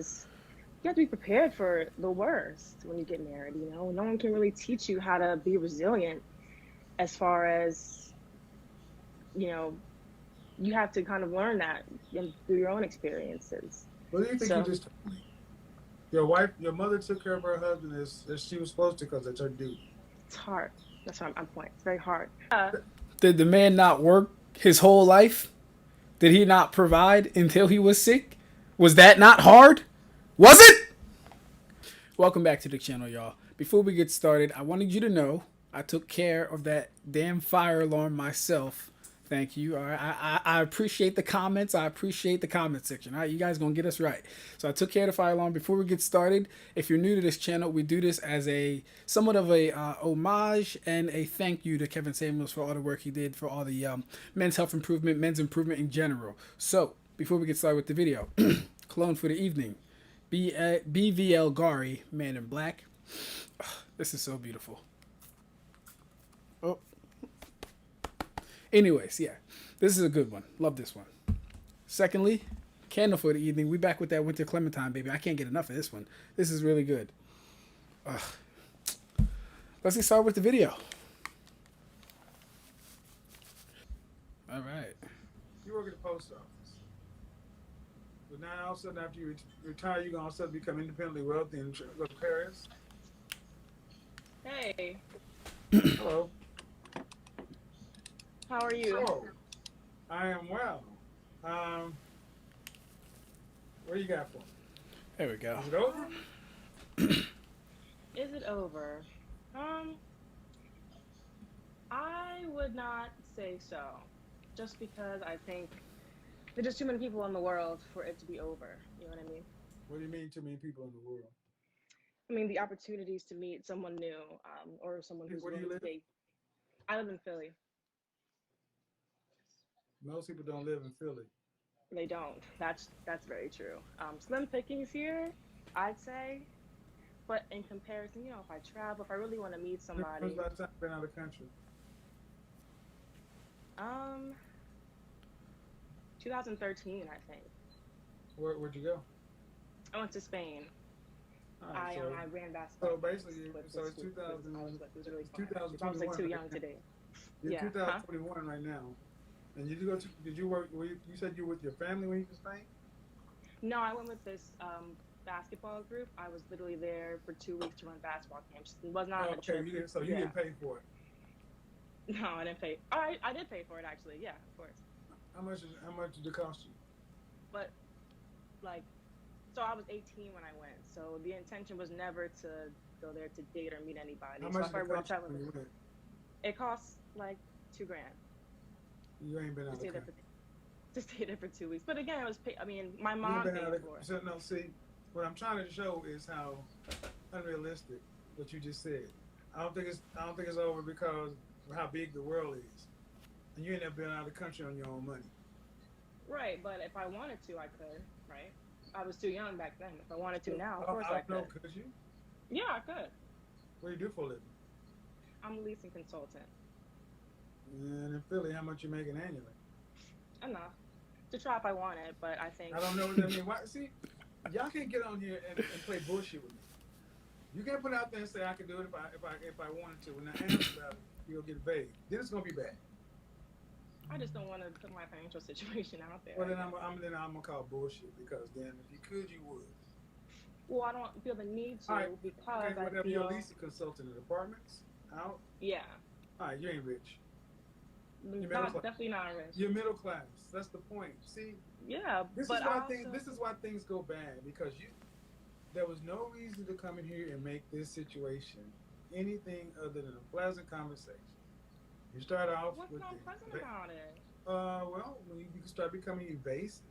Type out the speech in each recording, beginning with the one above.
you have to be prepared for the worst when you get married. No one can really teach you how to be resilient as far as, you know, you have to kind of learn that through your own experiences. What do you think you So just told me? Your wife, your mother took care of her husband as she was supposed to because it's her duty. it's hard. That's what I'm pointing. It's very hard. Did the man not work his whole life? Did he not provide until he was sick? Was that not hard? Was it? Welcome back to the channel, y'all. Before we get started, I wanted you to know I took care of that damn fire alarm myself. Thank you. All right. I appreciate the comments. I appreciate the comment section. All right, you guys gonna get us right. So I took care of the fire alarm. Before we get started, if you're new to this channel, we do this as a somewhat of a homage and a thank you to Kevin Samuels for all the work he did for all the men's health improvement, men's improvement in general. So before we get started with the video, cologne for the evening. BVL Gari, Man in Black. Oh, this is so beautiful. Oh. Anyways, yeah. This is a good one. Love this one. Secondly, candle for the evening. We back with that winter clementine, baby. I can't get enough of this one. This is really good. Ugh. Let's get started with the video. All right. You work at the post office. But now all of a sudden after you retire, you're going to all of a sudden become independently wealthy and go to Paris. Hey, Hello. how are you? So, I am well. What do you got for me? There we go. Is it over? Is it over? Um, I would not say so. Just because I think there's just too many people in the world for it to be over. You know what I mean? What do you mean too many people in the world? I mean, the opportunities to meet someone new, or someone who's Where do you willing to live? date. I live in Philly. Most people don't live in Philly. They don't. That's very true. Slim pickings here, I'd say. But in comparison, if I travel, if I really want to meet When's the somebody, last time you've been out of the country? um, 2013, I think. Where'd you go? I went to Spain. All right, so I ran basketball. so basically, with so this it's group, 2000, I was with. It was really it's fun. I was 2021 like too right young now. today. You're Yeah. Huh? 2021 right now. And did you work, you said you were with your family when you were in Spain? No, I went with this basketball group. I was literally there for 2 weeks to run basketball camps. It was not Oh, a okay, trip. you Yeah. didn't pay for it. No, I didn't pay. I did pay for it actually. Yeah, of course. How much did it cost you? But like, so I was 18 when I went. So the intention was never to go there to date or meet anybody. How So much if did I it were cost you traveling, when you went? it costs like 2 grand You ain't been to out of stay the there country. to stay there for 2 weeks. But again, it was pay. I mean, my You ain't mom been out paid of the for it. so, no, see, what I'm trying to show is how unrealistic what you just said. I don't think it's over because of how big the world is. And you ain't never been out of the country on your own money. Right, but if I wanted to, I could. Right. I was too young back then. If I wanted to So, now, of I, course I I don't know, could. could you? Yeah, I could. What do you do for a living? I'm a leasing consultant. And in Philly, how much you making annually? Enough to try if I wanted, but I think I don't know what that means. Why, see, y'all can't get on here and play bullshit with me. You can't put it out there and say I can do it if I wanted to. When I ask about it, you'll get vague. Then it's gonna be bad. I just don't want to put my financial situation out there. Well, I then guess. I'm gonna call bullshit because then if you could, you would. Well, I don't feel the need All right, to okay, because I whatever. You're a feel, leasing consultant in apartments. Out. yeah, All right, you ain't rich. You're middle not class. definitely not rich. You're middle class. That's the point. See, Yeah, this is but why I things also, this is why things go bad because there was no reason to come in here and make this situation anything other than a pleasant conversation. You start off what's with not pleasant the about it? well, when you start becoming evasive.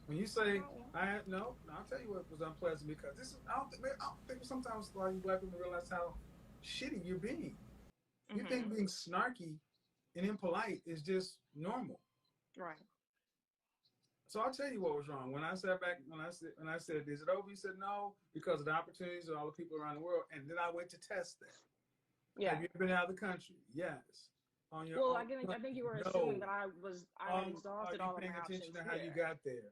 When you say About what? no, I'll tell you what was unpleasant because this is I don't think sometimes a lot of you black people realize how shitty you're being. You think Mhm. being snarky and impolite is just normal. Right. So I'll tell you what was wrong. When I sat back, when I said, is it over? He said, no, because of the opportunities of all the people around the world. And then I went to test that. Yeah. Have you ever been out of the country? Yes. On your Well, own I think money? you were assuming No. that I had Are exhausted you all of paying my attention options to how you here. got there?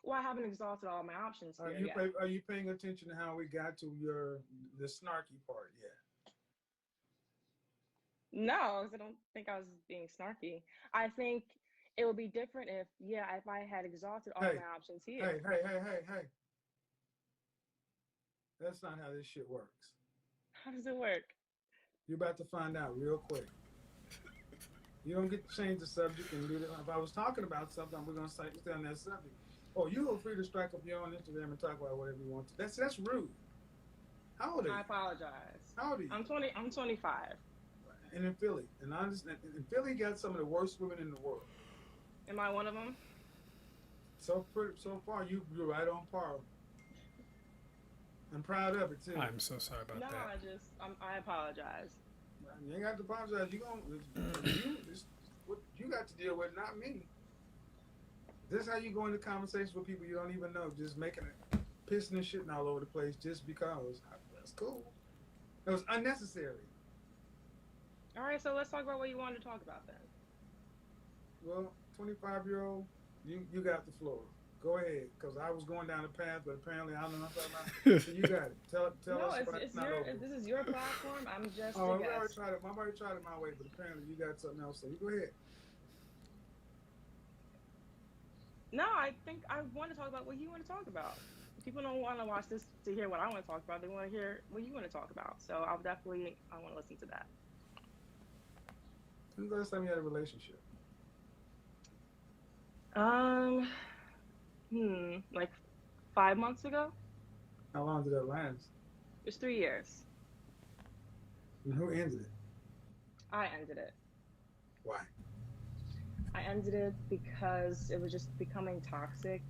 Well, I haven't exhausted all my options here yet. Are you paying attention to how we got to the snarky part? Yeah. No, 'cause I don't think I was being snarky. I think it would be different if, yeah, if I had exhausted all my Hey, options here. hey. That's not how this shit works. How does it work? You're about to find out real quick. You don't get to change the subject and do that. If I was talking about something, we're gonna stay on that subject. Oh, you are free to strike up your own Instagram and talk about whatever you want to. That's rude. How old are I you? apologize. How old are you? I'm 20. I'm 25. And in Philly, and I understand. And Philly got some of the worst women in the world. Am I one of them? So far, you're right on par. I'm proud of it too. I'm so sorry about No, that. I apologize. You ain't got to apologize. What you got to deal with, not me. This is how you go into conversations with people you don't even know, just making it, pissing and shitting all over the place just because. That's cool. It was unnecessary. All right, so let's talk about what you wanted to talk about then. Well, 25-year-old, you got the floor. Go ahead, because I was going down the path, but apparently I don't know nothing about. So you got it. Tell No, us why it's not over. this is your platform. I'm just Oh, a I've guest. already tried it my way, but apparently you got something else. So you go ahead. No, I think I want to talk about what you want to talk about. People don't want to watch this to hear what I want to talk about. They want to hear what you want to talk about. So I want to listen to that. When's the last time you had a relationship? Like 5 months ago. How long did that last? It was 3 years. And who ended it? I ended it. Why? I ended it because it was just becoming toxic.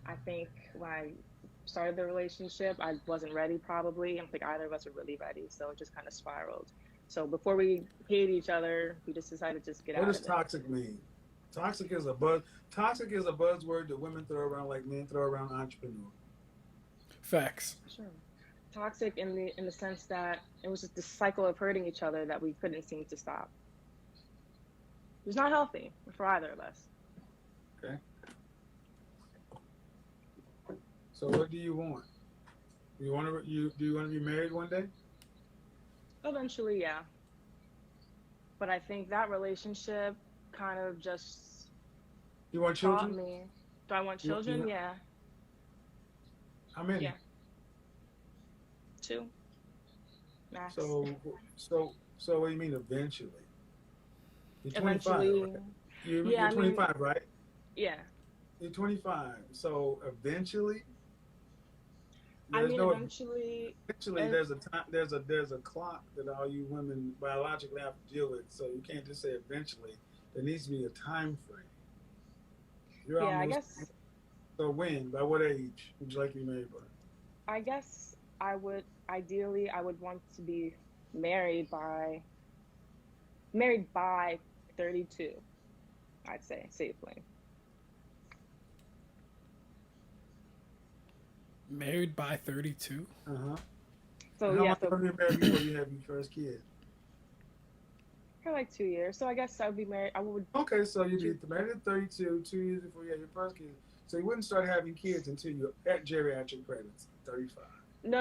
I think when I started the relationship, I wasn't ready probably. I don't think either of us were really ready. So it just kind of spiraled. So before we hated each other, we just decided to just get out of it. What does toxic mean? Toxic is a buzzword that women throw around like men throw around entrepreneur. Facts. Sure. Toxic in the sense that it was just this cycle of hurting each other that we couldn't seem to stop. It was not healthy for either of us. Okay. So what do you want? Do you want to be married one day? Eventually, yeah. But I think that relationship kind of just You want taught children? me. Do I want children? Yeah. How many? Yeah. 2. Max. So what do you mean eventually? You're 25. Eventually. Right? You're Yeah, 25, right? Yeah. You're 25. So eventually. Eventually. Eventually, there's a time. There's a clock that all you women biologically have to deal with. So you can't just say eventually. There needs to be a time frame. I guess. So when? By what age would you like to be married by? I guess I would want to be married by 32. I'd say safely. Married by 32? So How yeah, long have you been married before you have your first kid? for like 2 years. So I guess I would be married. I would. Okay, so you'd be married at 32, 2 years before you had your first kid. So you wouldn't start having kids until you're at geriatric pregnancy, 35. No.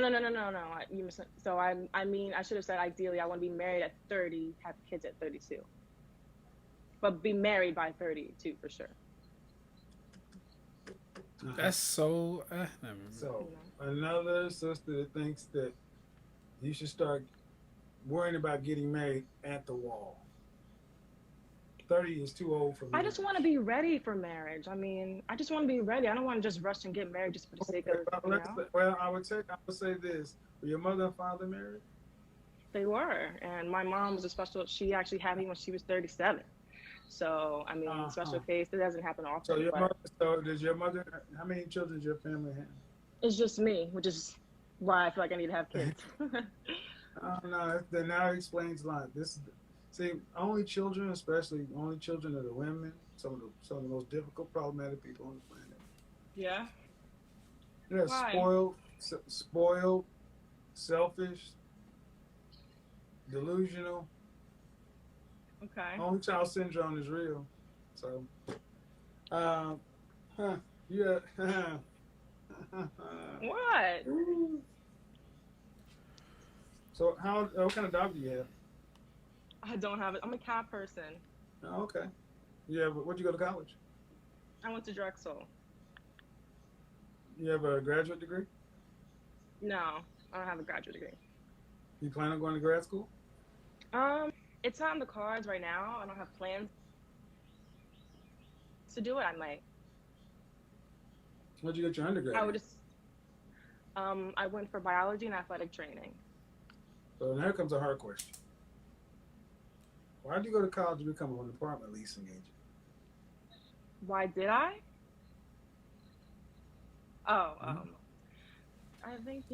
So I should have said ideally I want to be married at 30, have kids at 32, but be married by 32 for sure. That's so. So another sister that thinks that you should start worrying about getting married at the wall. 30 is too old for me. I just want to be ready for marriage. I just want to be ready. I don't want to just rush and get married just for the sake of. Well, I would say this: were your mother and father married? They were, and my mom was a special. She actually had me when she was 37. So special case. It doesn't happen often. So does your mother? How many children does your family have? It's just me, which is why I feel like I need to have kids. No, that now explains a lot. Only children, especially only children of the women, some of the most difficult, problematic people on the planet. Yeah. They're spoiled, selfish, delusional. Okay. Only child syndrome is real. So, Yeah. What? So how? What kind of dog do you have? I don't have it. I'm a cat person. Oh, okay. Yeah, but where'd you go to college? I went to Drexel. You have a graduate degree? No, I don't have a graduate degree. You plan on going to grad school? It's not on the cards right now. I don't have plans to do it. I might. Where'd you get your undergrad I would in? just. I went for biology and athletic training. So now here comes a hard question. Why did you go to college to become an apartment leasing agent? Why did I? Oh, Hmm? I think,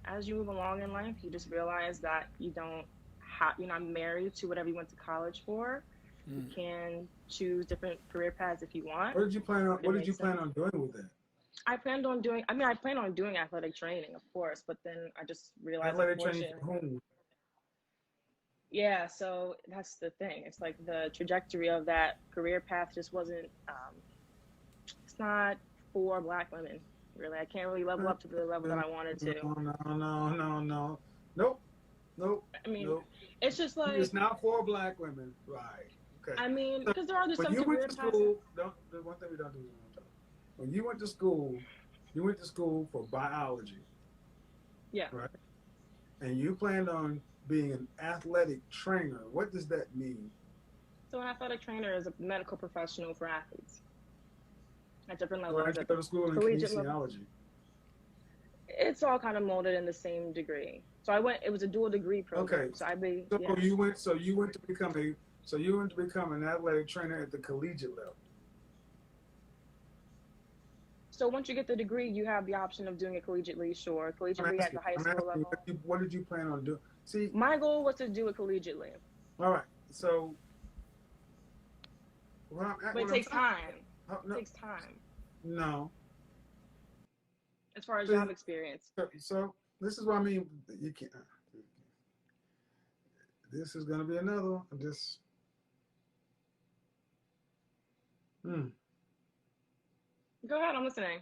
as you move along in life, you just realize that you don't have, you're not married to whatever you went to college for. You can choose different career paths if you want, What did you plan on? if it What did you makes plan sense. on doing with that? I plan on doing athletic training, of course, but then I just realized, Athletic training for unfortunately, whom? yeah, so that's the thing. It's like the trajectory of that career path just wasn't, it's not for Black women, really. I can't really level No, up to the level that I wanted no, to. no. Nope, nope, I mean, nope. it's just It's like, not for black women, right? Okay. I mean, So because there are just when some you went career to paths. school, don't the one thing we don't do is we don't talk. When you went to school for biology, Yeah. right? And you planned on being an athletic trainer. What does that mean? So an athletic trainer is a medical professional for athletes at different Why levels, did you at go the to school in collegiate level. kinesiology? It's all kind of molded in the same degree. So it was a dual degree Okay, program. So I be, so yeah. you went to become an athletic trainer at the collegiate level. So once you get the degree, you have the option of doing it collegiately, sure. Collegiately at the high I'm school asking you, level. what did you plan on doing? See, My goal was to do it collegiately, all right. So but it what I'm takes trying, time. It no, takes time no. as far as job See, experience. so this is what I mean. You can't. This is gonna be another one. Just hmm. Go ahead, I'm listening.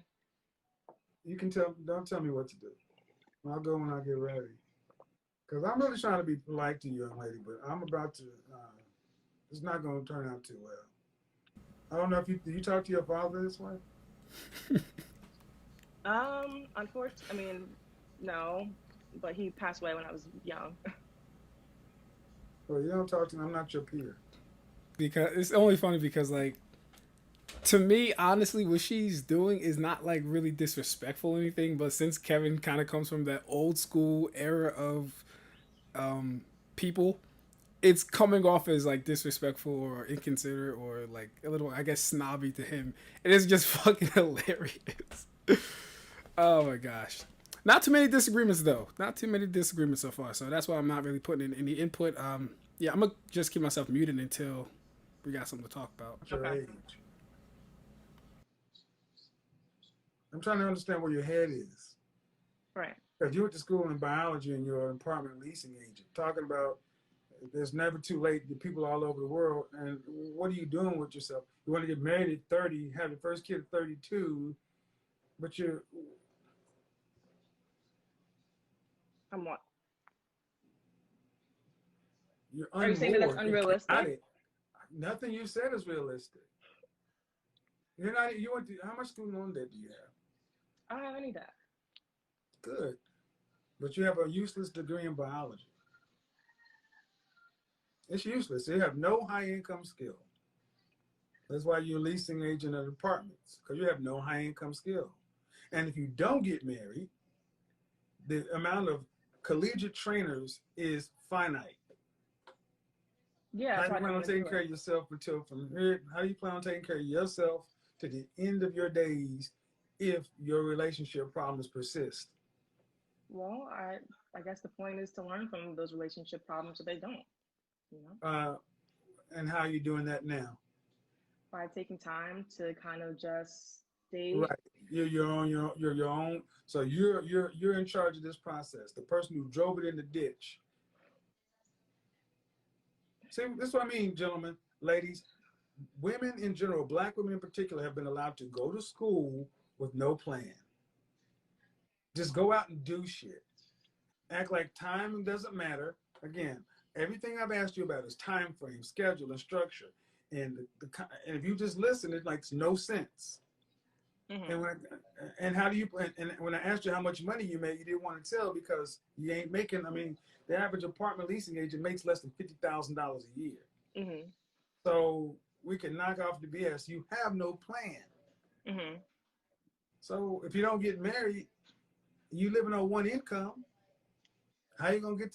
You can tell. Don't tell me what to do. I'll go when I get ready. Because I'm really trying to be polite to you, young lady, but I'm about to. It's not going to turn out too well. I don't know if you talk to your father this way. Unfortunately, I mean, no, but he passed away when I was young. Well, you don't talk to me. I'm not your peer. Because it's only funny because like to me, honestly, what she's doing is not like really disrespectful or anything. But since Kevin kind of comes from that old school era of people, it's coming off as like disrespectful or inconsiderate or like a little, I guess, snobby to him. It is just fucking hilarious. Oh my gosh. Not too many disagreements though. Not too many disagreements so far. So that's why I'm not really putting in any input. Yeah, I'm gonna just keep myself muted until we got something to talk about. What's your Okay. age? I'm trying to understand where your head is. Right. Because you went to school in biology and you're an apartment leasing agent. Talking about there's never too late to people all over the world. And what are you doing with yourself? You want to get married at 30, have your first kid at 32, but I'm what? you're Are you saying that that's unmoored and unrealistic? chaotic. Nothing you said is realistic. You're not. You went to how much student loan debt do you have? I don't have any of that. Good, but you have a useless degree in biology. It's useless. You have no high income skill. That's why you're leasing agent of apartments because you have no high income skill. And if you don't get married, the amount of collegiate trainers is finite. Yeah, How that's do why you I didn't plan on want to taking do care it. of yourself until from here? How do you plan on taking care of yourself to the end of your days if your relationship problems persist? Well, I guess the point is to learn from those relationship problems so they don't, you know, Uh, and how are you doing that now? by taking time to kind of just stay. Right. You're your own. So you're in charge of this process. The person who drove it in the ditch. See, this is what I mean, gentlemen, ladies. women in general, black women in particular, have been allowed to go to school with no plan. Just go out and do shit. Act like time doesn't matter. Again, everything I've asked you about is time frame, schedule, and structure. And if you just listen, it makes no sense. And Mhm. and how do you and when I asked you how much money you make, you didn't want to tell because you ain't making. I mean, the average apartment leasing agent makes less than $50,000 a year. Mhm. So we can knock off the BS. You have no plan. Mhm. So if you don't get married, you living on one income. How you gonna get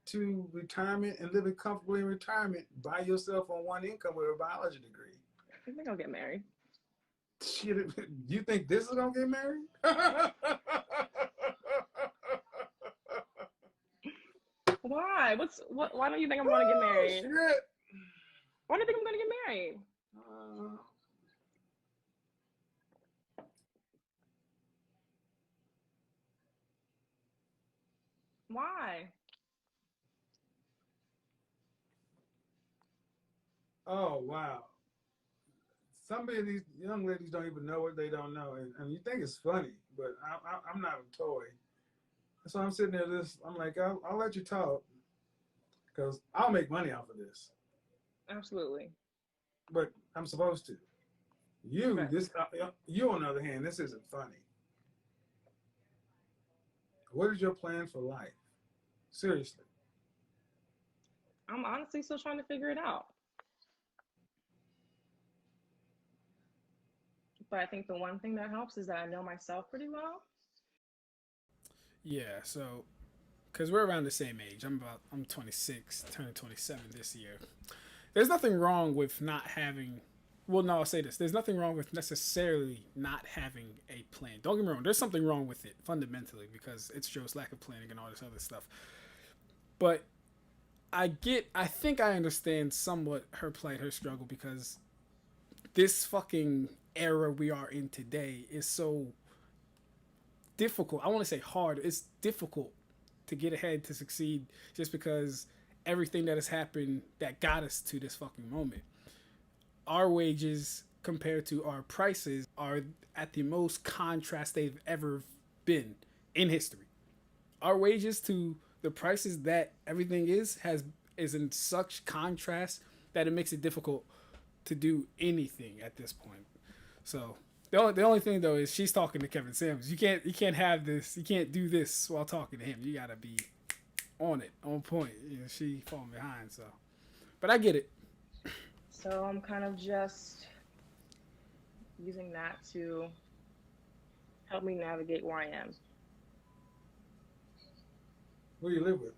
to retirement and living comfortably in retirement by yourself on one income with a biology degree? I think they're gonna get married. Shit, you think this is gonna get married? Why? Why don't you think I'm gonna get Oh married? shit! Why do you think I'm gonna get married? Uh, Why? oh wow! Some of these young ladies don't even know what they don't know, and you think it's funny, but I'm not a toy. So I'm sitting there, I'm like, I'll let you talk because I'll make money off of this, Absolutely. but I'm supposed to. You, Right. this, you on the other hand, this isn't funny. What is your plan for life? Seriously. I'm honestly still trying to figure it out. But I think the one thing that helps is that I know myself pretty well. Yeah, so because we're around the same age. I'm 26, turning 27 this year. There's nothing wrong with not having. Well, no, I'll say this. There's nothing wrong with necessarily not having a plan. Don't get me wrong. There's something wrong with it fundamentally because it shows lack of planning and all this other stuff. But I think I understand somewhat her plight, her struggle because this fucking era we are in today is so difficult. I want to say hard. It's difficult to get ahead, to succeed, just because everything that has happened that got us to this fucking moment. Our wages compared to our prices are at the most contrast they've ever been in history. Our wages to the prices that everything is in such contrast that it makes it difficult to do anything at this point. So the only thing though is she's talking to Kevin Samuels. You can't have this. You can't do this while talking to him. You gotta be on it, on point. You know, she falling behind. So, but I get it. So I'm kind of just using that to help me navigate where I am. Who do you live with?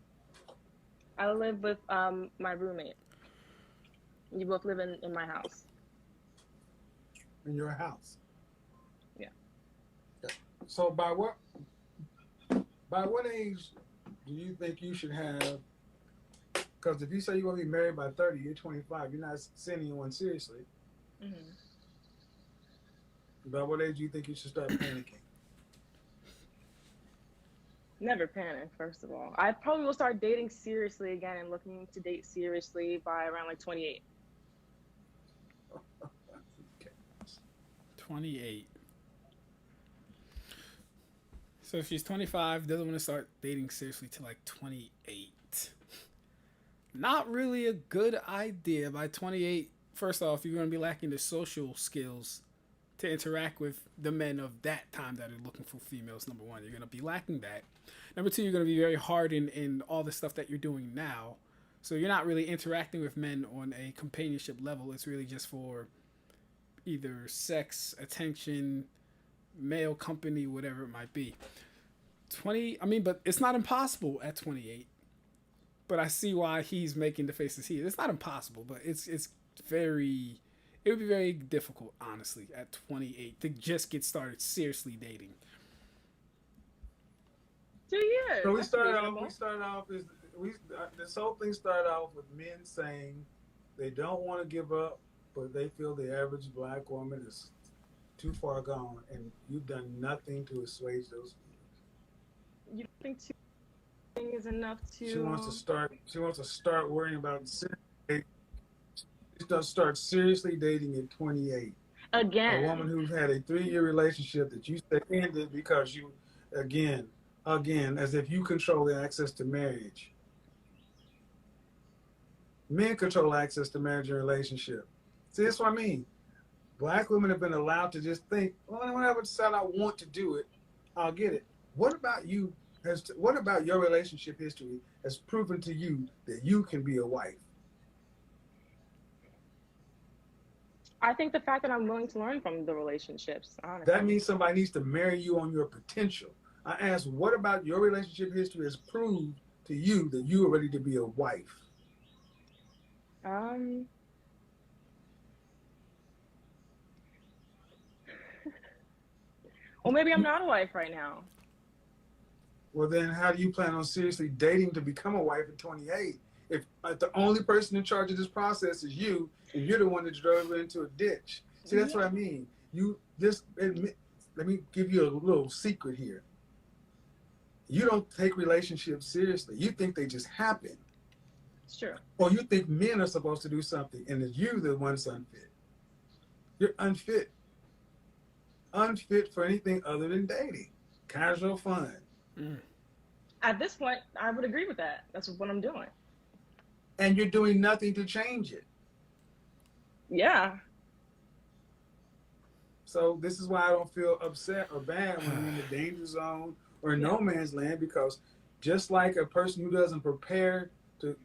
I live with my roommate. You both live in my house. In your house. Yeah. So by what age do you think you should have? Because if you say you're gonna be married by 30, you're 25. You're not seeing anyone seriously. Hmm. By what age do you think you should start panicking? Never panic, first of all. I probably will start dating seriously again and looking to date seriously by around like 28. Okay. 28. So if she's 25, doesn't want to start dating seriously till like 28. Not really a good idea. By 28, first off, you're going to be lacking the social skills to interact with the men of that time that are looking for females. Number one, you're going to be lacking that. Number two, you're going to be very hard in all the stuff that you're doing now. So you're not really interacting with men on a companionship level. It's really just for either sex, attention, male company, whatever it might be. 20, I mean, but it's not impossible at 28. But I see why he's making the faces he is. It's not impossible, but it's very it would be very difficult, honestly, at 28 to just get started seriously dating. 2 years, So we that's started off. We reasonable. started off is we this whole thing started off with men saying they don't want to give up, but they feel the average black woman is too far gone, and you've done nothing to assuage those feelings. You don't think two is enough She wants to to? start. She wants to start worrying about. start seriously dating at 28. A woman Again, who's had a 3-year relationship that you said ended because you, again, again, as if you control the access to marriage. Men control access to marriage and relationship. See, that's what I mean. Black women have been allowed to just think, well, whenever I decide I want to do it, I'll get it. What about you? What about your relationship history has proven to you that you can be a wife? I think the fact that I'm willing to learn from the relationships, That honestly. means somebody needs to marry you on your potential. I asked, what about your relationship history has proved to you that you are ready to be a wife? Um, or maybe I'm not a wife right now. Well, then how do you plan on seriously dating to become a wife at 28? If the only person in charge of this process is you, and you're the one that drove her into a ditch. See, that's what I Yeah, mean. You just admit, let me give you a little secret here. You don't take relationships seriously. You think they just happen. it's true. Or you think men are supposed to do something and it's you the one that's unfit. You're unfit. Unfit for anything other than dating. Casual fun. Mm. At this point, I would agree with that. That's what I'm doing. And you're doing nothing to change it. Yeah. So this is why I don't feel upset or bad when you're in the danger zone or in Yeah. no man's land, because just like a person who doesn't prepare to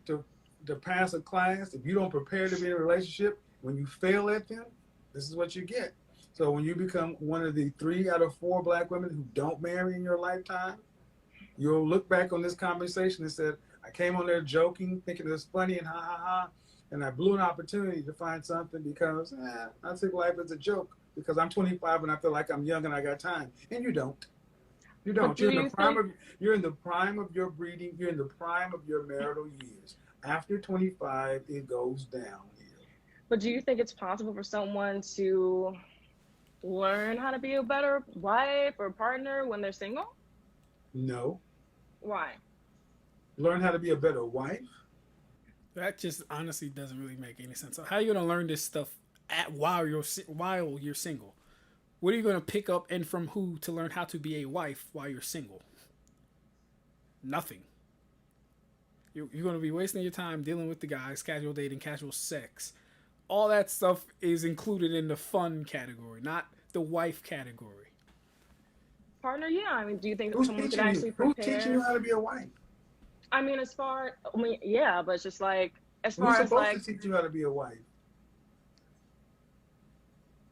pass a class, if you don't prepare to be in a relationship, when you fail at them, this is what you get. So when you become one of the 3 out of 4 black women who don't marry in your lifetime, you'll look back on this conversation and said, I came on there joking, thinking it was funny and ha ha ha, and I blew an opportunity to find something because I took life as a joke because I'm 25 and I feel like I'm young and I got time. And you don't. You But don't. do you think, You're in the prime of your breeding. You're in the prime of your marital years. After 25, it goes downhill. but do you think it's possible for someone to learn how to be a better wife or partner when they're single? No. Why? Learn how to be a better wife. That just honestly doesn't really make any sense. So how are you gonna learn this stuff while you're single? What are you gonna pick up and from who to learn how to be a wife while you're single? Nothing. You're gonna be wasting your time dealing with the guys, casual dating, casual sex. All that stuff is included in the fun category, not the wife category. Partner, yeah. I mean, do you think Who's someone could teaching you? actually Who's teaching you prepare? how to be a wife? I mean, I mean, yeah, but it's just like, as Who's far as supposed to like, teach you how to be a wife?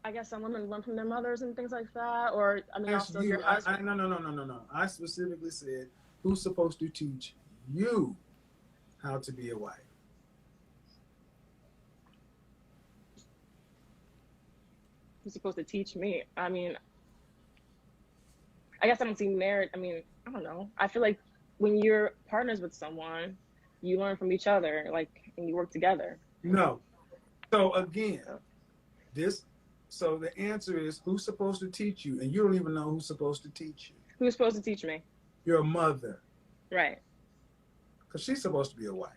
I guess some women learn from their mothers and things like that, or I mean, Ask also your you. husband. No, no, no, no, no, no. I specifically said who's supposed to teach you how to be a wife. Who's supposed to teach me? I mean, I guess I don't see marriage. I mean, I don't know. I feel like when you're partners with someone, you learn from each other, like, and you work together. No. So again, So, this. So the answer is who's supposed to teach you, and you don't even know who's supposed to teach you. who's supposed to teach me? Your mother, Right, because she's supposed to be a wife.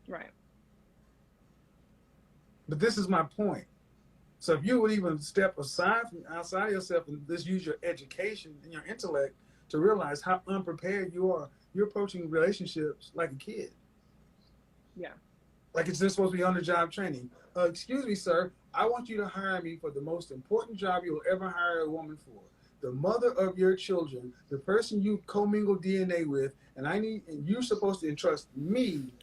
right. But this is my point. So if you would even step aside from outside of yourself and just use your education and your intellect to realize how unprepared you are, you're approaching relationships like a kid. Yeah. Like it's just supposed to be on the job training. Excuse me, sir. I want you to hire me for the most important job you'll ever hire a woman for. The mother of your children, the person you commingle DNA with, and you're supposed to entrust me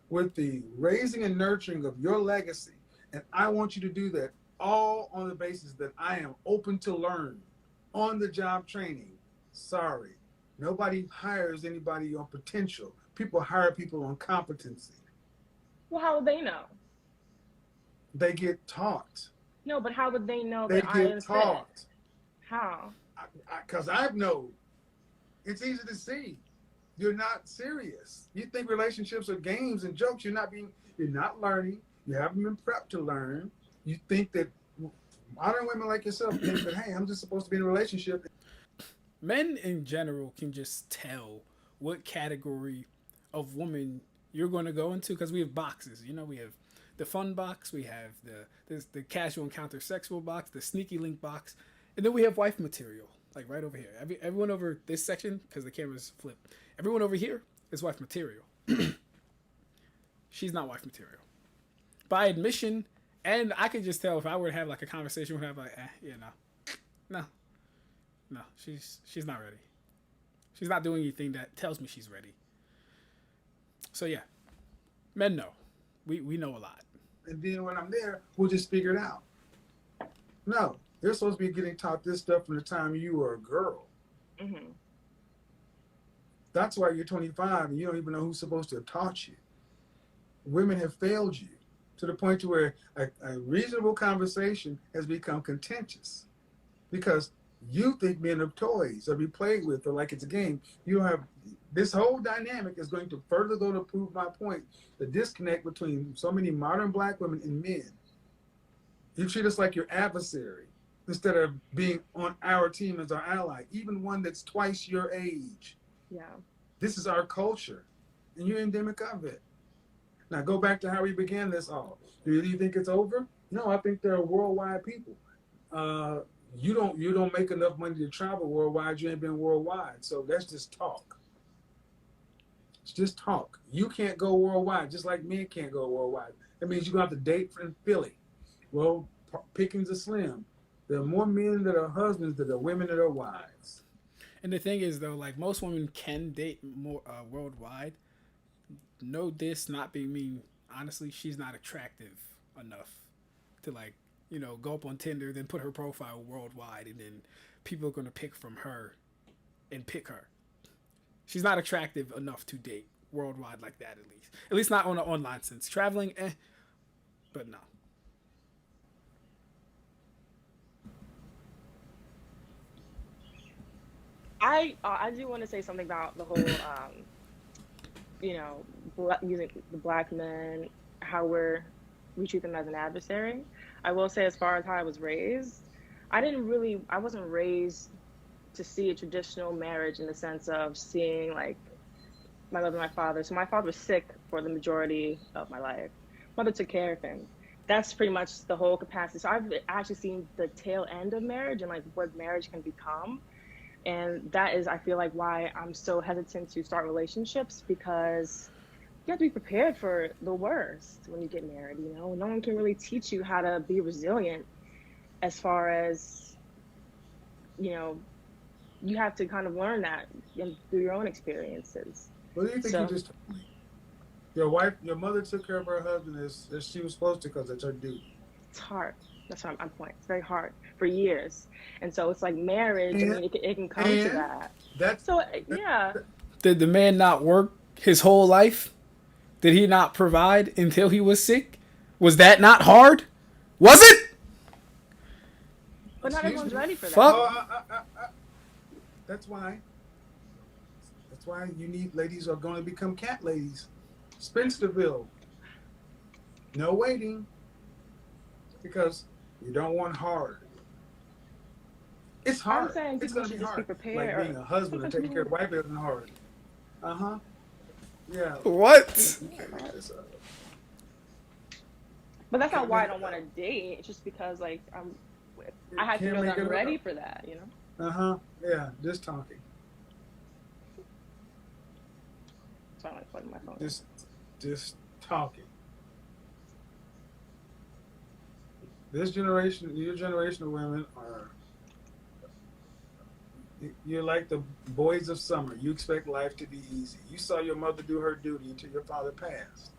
with the raising and nurturing of your legacy. And I want you to do that all on the basis that I am open to learn on the job training. Sorry. Nobody hires anybody on potential. People hire people on competency. Well, how would they know? They get taught. No, but how would they know They that I get am fit? taught. How? Because I know it's easy to see. You're not serious. You think relationships are games and jokes. You're not learning. You haven't been prepped to learn. You think that modern women like yourself think that, hey, I'm just supposed to be in a relationship. Men in general can just tell what category of woman you're going to go into because we have boxes. You know, we have the fun box, we have the casual encounter sexual box, the sneaky link box, and then we have wife material, like right over here. Everyone over this section, because the camera's flipped, everyone over here is wife material. She's not wife material. By admission, and I could just tell if I were to have like a conversation with her, I'd be like, yeah, no, no, she's not ready. She's not doing anything that tells me she's ready. So yeah, men know. We know a lot. And then when I'm there, we'll just figure it out. No, they're supposed to be getting taught this stuff from the time you were a girl. Mm-hmm. That's why you're 25 and you don't even know who's supposed to have taught you. Women have failed you to the point to where a reasonable conversation has become contentious because you think men are toys or be played with or like it's a game. You don't have this whole dynamic is going to further go to prove my point. The disconnect between so many modern black women and men. You treat us like your adversary instead of being on our team as our ally, even one that's twice your age. Yeah. This is our culture, and you're endemic of it. Now go back to how we began this all. Do you think it's over? No, I think they're worldwide people. You don't make enough money to travel worldwide. You ain't been worldwide, so that's just talk. It's just talk. You can't go worldwide, just like men can't go worldwide. That means you're gonna have to date from Philly. Well, pickings are slim. There are more men that are husbands than there are women that are wives. And the thing is, though, like most women can date more worldwide. No, this not being mean. Honestly, she's not attractive enough to like go up on Tinder, then put her profile worldwide, and then people are gonna pick from her and pick her. She's not attractive enough to date worldwide like that. At least not on an online sense. Traveling, but no. I do want to say something about the whole you know, using the black men, how we treat them as an adversary. I will say, as far as how I was raised, I wasn't raised to see a traditional marriage in the sense of seeing like my mother and my father. So my father was sick for the majority of my life. Mother took care of him. That's pretty much the whole capacity. So I've actually seen the tail end of marriage and like what marriage can become. And that is, I feel like, why I'm so hesitant to start relationships, because you have to be prepared for the worst when you get married. No one can really teach you how to be resilient as far as, you know, you have to kind of learn that through your own experiences. What do you think you just told me? Your mother took care of her husband as she was supposed to because it's her duty. It's hard. That's what I'm pointing. It's very hard for years. And so it's like marriage, I mean, it can come to that. Yeah. Did the man not work his whole life? Did he not provide until he was sick? Was that not hard? Was it? But not everyone's ready for that. Fuck. That's why you need ladies who are going to become cat ladies. Spencerville. No waiting. Because you don't want hard. It's hard. I'm saying it's people going to should be just hard. be prepared. Like being a husband and taking care of wife isn't hard. Yeah. What? But that's not why I don't want to date. It's just because like I have to know that I'm ready for that. Yeah. Just talking. So I like putting my phone. Just talking. Your generation of women you're like the boys of summer. You expect life to be easy. You saw your mother do her duty until your father passed.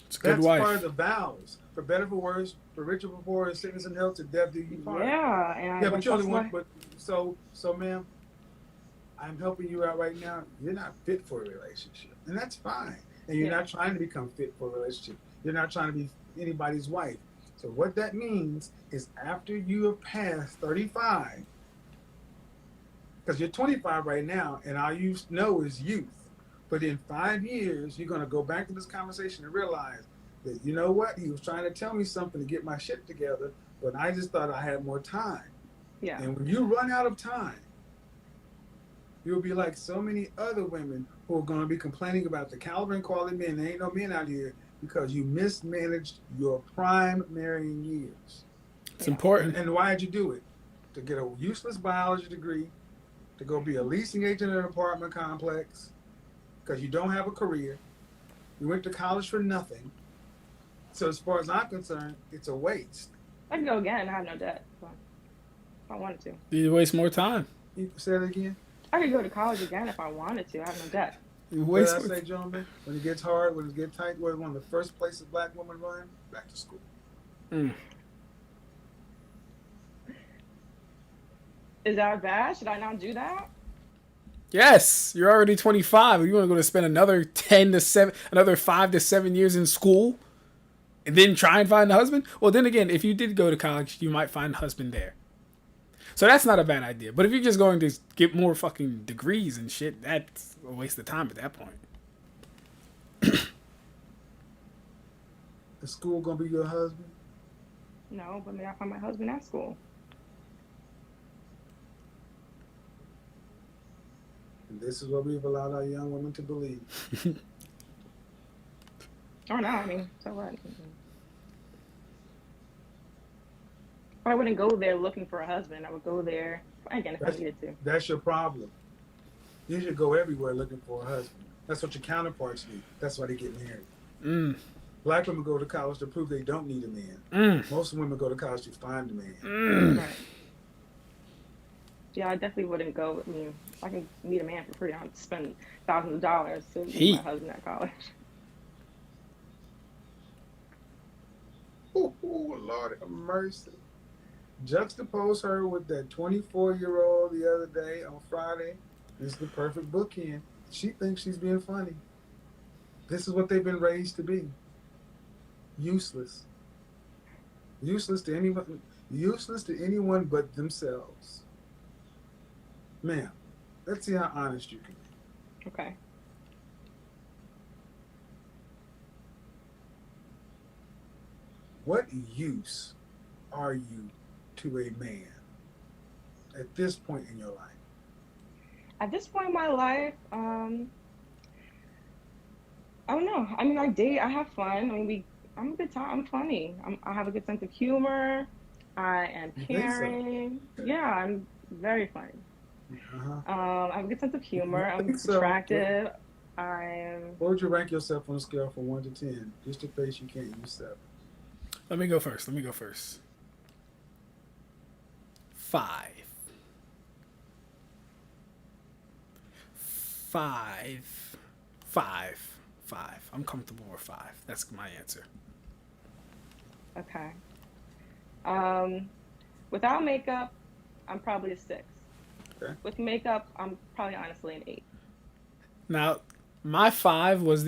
It's a good wife. That's part of the vows. For better, for worse, for richer, for poorer, sickness and health, to death do you part. Yeah, but you only want. But so, ma'am, I'm helping you out right now. You're not fit for a relationship, and that's fine. And you're not trying to become fit for a relationship. You're not trying to be anybody's wife. So what that means is after you have passed 35, because you're 25 right now, and all you know is youth. But in 5 years, you're going to go back to this conversation and realize that, you know what, he was trying to tell me something to get my shit together, but I just thought I had more time. Yeah. And when you run out of time, you'll be like so many other women who are going to be complaining about the caliber and quality of men. There ain't no men out here. because you mismanaged your prime marrying years. It's Yeah. important. And why did you do it? To get a useless biology degree, to go be a leasing agent in an apartment complex, because you don't have a career. You went to college for nothing. So as far as I'm concerned, it's a waste. I can go again. I have no debt. So if I wanted to. You waste more time. You say it again? I could go to college again if I wanted to. I have no debt. You What did waste I more say, gentlemen? When it gets hard, when it gets tight, where's one of the first places black women run? Back to school. Mm. Is that bad? Should I not do that? Yes, you're already 25. You want to go to spend another 10 to 7, another 5 to 7 years in school, and then try and find a husband? Well, then again, if you did go to college, you might find a husband there. So that's not a bad idea. But if you're just going to get more fucking degrees and shit, that's a waste of time at that point. Is school gonna be your husband? No, but maybe I'll find my husband at school. And this is what we've allowed our young women to believe. Or not. I mean, so what? I wouldn't go there looking for a husband. I would go there again if I needed to. That's your problem. You should go everywhere looking for a husband. That's what your counterparts need. That's why they get married. Mm. Black women go to college to prove they don't need a man. Mm. Most women go to college to find a man. Mm. Right. Yeah, I definitely wouldn't go. I mean, I can meet a man for free. I'd spend thousands of dollars to meet my husband at college. Oh, Lord have mercy. Juxtapose her with that 24-year-old the other day on Friday. This is the perfect bookend. She thinks she's being funny. This is what they've been raised to be. Useless. Useless to anyone. Useless to anyone but themselves. Ma'am, let's see how honest you can be. Okay. What use are you to a man at this point in your life? At this point in my life, I don't know. I mean, I date. I have fun. I mean, I'm a good time. I'm funny. I have a good sense of humor. I am You think so? caring. Yeah, I'm very funny. I have a good sense of humor. I I'm think so. attractive. I'm. What would you rank yourself on a scale from 1 to 10? Just in case you can't use 7. Let me go first. 5. 5. 5. 5. I'm comfortable with 5. That's my answer. Okay. Without makeup, I'm probably a 6. Okay. With makeup, I'm probably honestly an 8. Now, my 5 was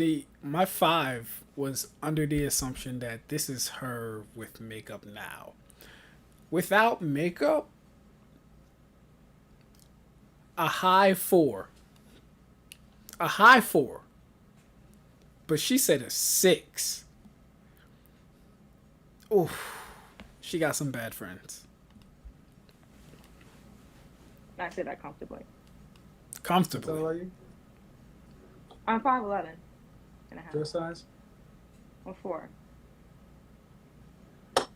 under the assumption that this is her with makeup now. Without makeup, a high 4. A high 4. But she said a 6. Oof. She got some bad friends. I say that comfortably. That's Comfortably. all are you? I'm 5'11" and a half. Dress size? I'm 4. So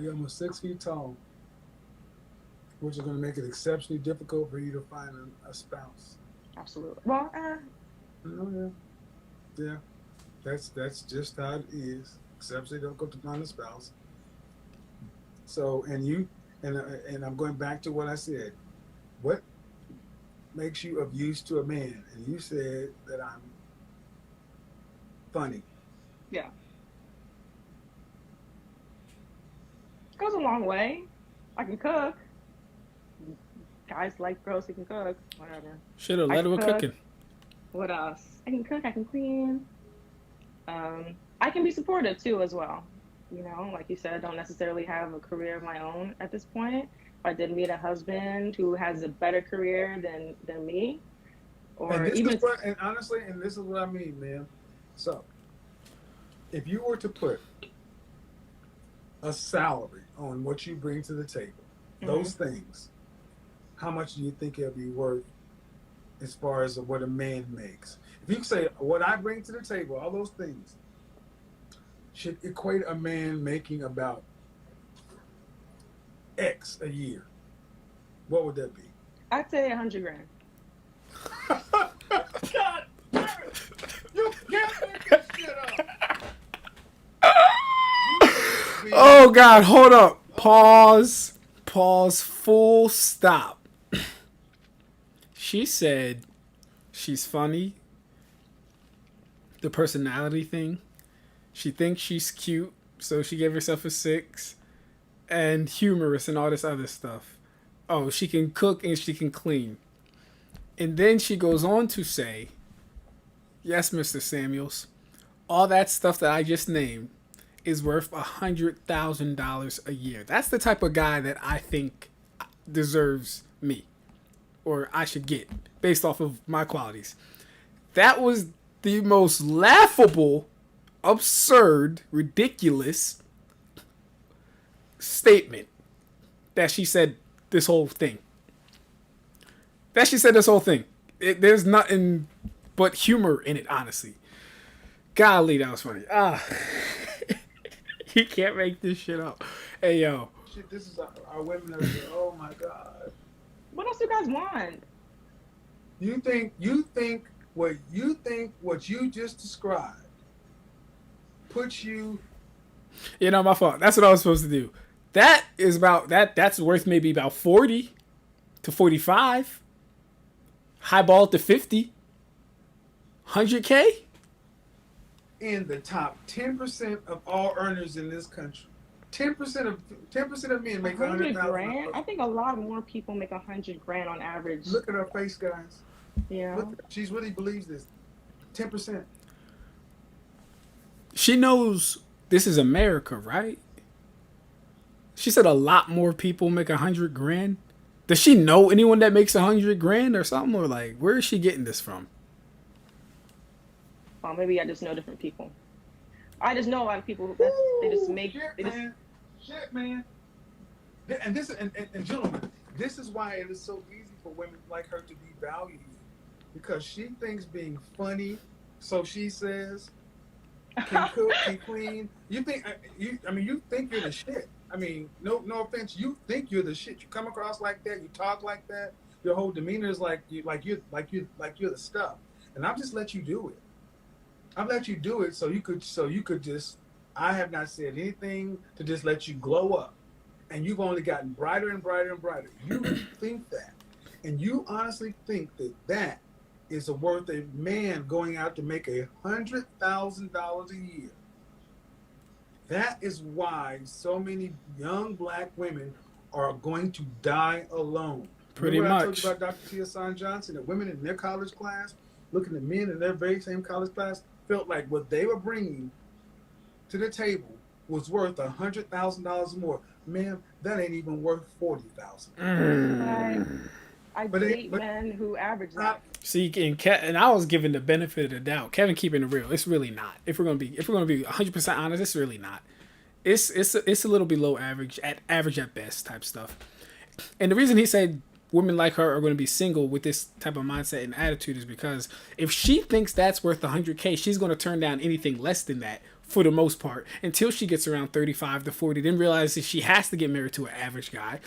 you're almost 6 feet tall, which is going to make it exceptionally difficult for you to find a spouse. Absolutely. Well, Oh, yeah. Yeah. That's just how it is. Exceptionally difficult to find a spouse. So, and I'm going back to what I said. What makes you of use to a man? And you said that I'm funny. yeah. Goes a long way. I can cook. Guys like girls who can cook. Whatever. Should have I led her with cook. cooking. What else? I can cook. I can clean. I can be supportive too, as well. You know, like you said, I don't necessarily have a career of my own at this point. If I did meet a husband who has a better career than me, or And this even is what, and honestly, and this is what I mean, man. So, if you were to put a salary on what you bring to the table, those things, how much do you think it'll be worth as far as what a man makes? If you say what I bring to the table, all those things, should equate a man making about X a year, what would that be? I'd say 100 grand. God damn it! You can't make this shit up. You being Oh God, hold up. Pause. Pause. Full stop. She said she's funny. The personality thing. She thinks she's cute, so she gave herself a 6. And humorous and all this other stuff. Oh, she can cook and she can clean. And then she goes on to say, yes, Mr. Samuels, all that stuff that I just named is worth $100,000 a year. That's the type of guy that I think deserves me, or I should get, based off of my qualities. That was the most laughable, absurd, ridiculous statement that she said this whole thing. There's nothing but humor in it, honestly. Golly, that was funny. You can't make this shit up. Hey, yo. shit. This is our women are saying, oh my god. What else you guys want? You think what you just described puts you You know, my fault. That's what I was supposed to do. That is about that. That's worth maybe about 40 to 45. Highball to 50. 100K. in the top 10% of all earners in this country. 10% of men A make hundred grand? I $100,000. think a lot more people make 100 grand on average. Look at her face, guys. Yeah. Look, she really believes this. 10%. She knows this is America, right? She said a lot more people make 100 grand. Does she know anyone that makes 100 grand or something? Or like, where is she getting this from? Well, maybe I just know different people. I just know a lot of people that they just make. Shit, They just man. Shit, man. And this and gentlemen, this is why it is so easy for women like her to devalue you. Because she thinks being funny, so she says, can cook, can clean. You think you think you're the shit. I mean, no offense, you think you're the shit. You come across like that, you talk like that, your whole demeanor is like you're the stuff. And I've just let you do it. I've let you do it so you could just I have not said anything to just let you glow up. And you've only gotten brighter and brighter and brighter. You think that. And you honestly think that that is worth a man going out to make $100,000 a year. That is why so many young black women are going to die alone. Pretty Remember what I told much. you about Dr. Tia San Johnson, that women in their college class, looking at men in their very same college class, felt like what they were bringing to the table was worth $100,000 more. Ma'am, that ain't even worth 40,000. I But date men who average that. See, and I was given the benefit of the doubt. Kevin keeping it real. It's really not. If we're gonna be 100% honest, it's really not. It's a little below average at best type stuff. And the reason he said women like her are going to be single with this type of mindset and attitude is because if she thinks that's worth 100K, she's going to turn down anything less than that for the most part until she gets around 35 to 40. Then realizes she has to get married to an average guy.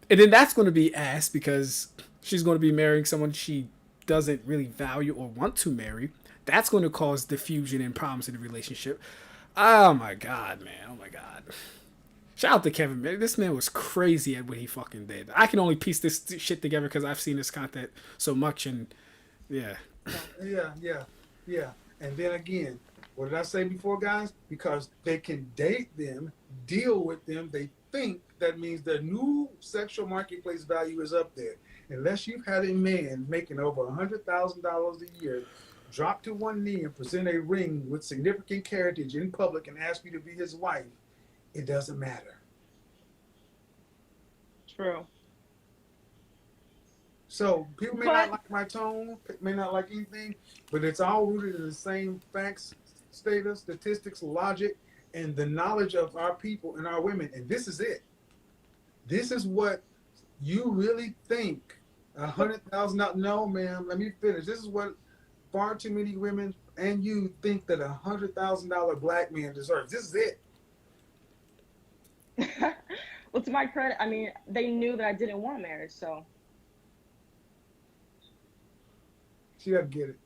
And then that's going to be ass because she's going to be marrying someone she doesn't really value or want to marry. That's going to cause diffusion and problems in the relationship. Oh my God, man. Oh my God. Shout out to Kevin, man. This man was crazy at what he fucking did. I can only piece this shit together because I've seen this content so much, and yeah. Yeah. And then again, what did I say before, guys? Because they can date them, deal with them, they think that means their new sexual marketplace value is up there. Unless you've had a man making over $100,000 a year drop to one knee and present a ring with significant carriage in public and ask you to be his wife, it doesn't matter. True. So people may not like my tone, may not like anything, but it's all rooted in the same facts, status, statistics, logic, and the knowledge of our people and our women. And this is it. This is what you really think. $100,000? No, ma'am. Let me finish. This is what far too many women and you think that $100,000 black man deserves. This is it. Well, to my credit, I mean, they knew that I didn't want marriage, so She got to get it.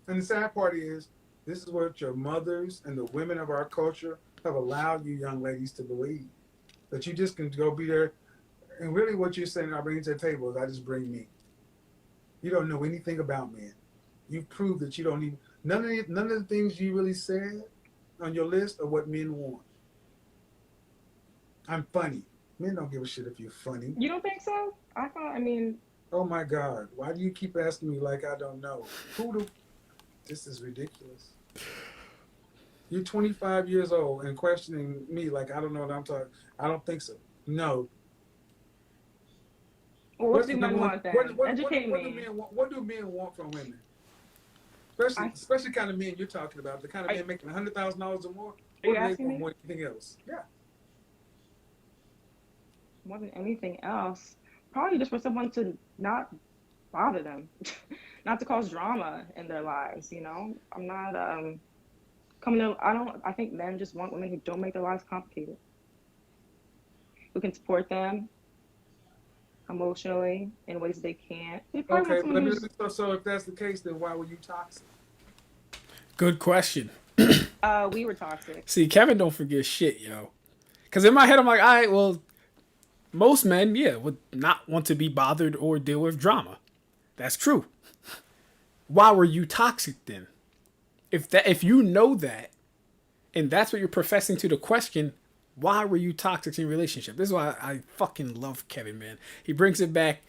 And the sad part is, this is what your mothers and the women of our culture have allowed you young ladies to believe. That you just can go be there. And really what you're saying, I bring to the table is I just bring me. You don't know anything about men. You've proved that you don't even, none of the things you really said on your list are what men want. I'm funny. Men don't give a shit if you're funny. you don't think so? I thought, I mean, Oh my God. Why do you keep asking me like I don't know? This is ridiculous. You're 25 years old and questioning me like I don't know what I'm talking. I don't think so. No. well, what do men want then? Educate What me. what do men want from women? I, Especially the kind of men you're talking about, the kind of are, men making $100,000 or more. are What you do they asking want me? more than anything else? Yeah. More than anything else, probably just for someone to not bother them, not to cause drama in their lives. I'm not coming to. I don't. I think men just want women who don't make their lives complicated, who can support them emotionally in ways they can't. They probably want Okay, someone who's. so if that's the case, then why were you toxic? Good question. We were toxic. See, Kevin don't forget shit, yo. Because in my head, I'm like, all right, well, most men, yeah, would not want to be bothered or deal with drama. That's true. Why were you toxic then? If you know that, and that's what you're professing to the question, why were you toxic in your relationship? This is why I fucking love Kevin, man. He brings it back.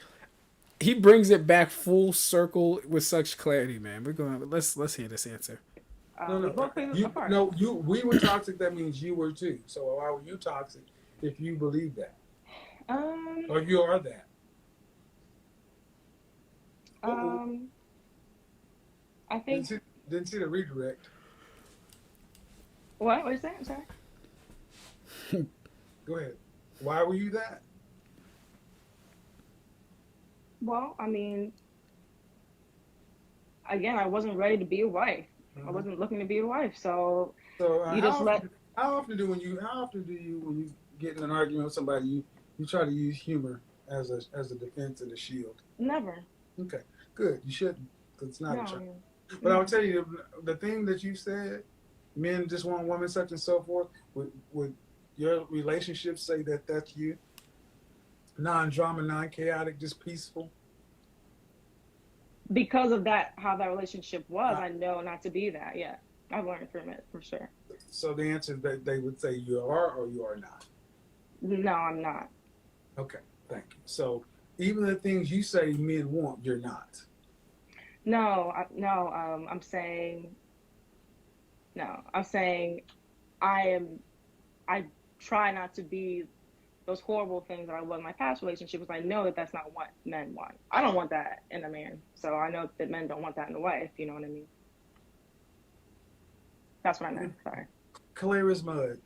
He brings it back full circle with such clarity, man. Let's hear this answer. We both played a part. We were toxic. That means you were too. So why were you toxic if you believe that, Um. or you are that? Um. I think. Didn't see the redirect. What? What is that? I'm sorry. Go ahead. Why were you that? Well, I mean, again, I wasn't ready to be a wife. I wasn't looking to be a wife, so So you just let. how often do you when you get in an argument with somebody you try to use humor as a defense and a shield? Never. Okay, good. You shouldn't. 'Cause it's not a try. No. But I'll tell you the thing that you said. Men just want women, such and so forth. Would your relationship say that that's you? Non-drama, non-chaotic, just peaceful. Because of that, how that relationship was, I know not to be that. Yeah, I've learned from it for sure. So the answer is that they would say you are or you are not. No, I'm not. Okay, thank you. So even the things you say men want, you're not. No. I'm saying no. I'm saying I am. I try not to be those horrible things that I was in my past relationship because I know that that's not what men want. I don't want that in a man. So I know that men don't want that in a wife. You know what I mean? That's what I meant. Sorry. Clear as mud.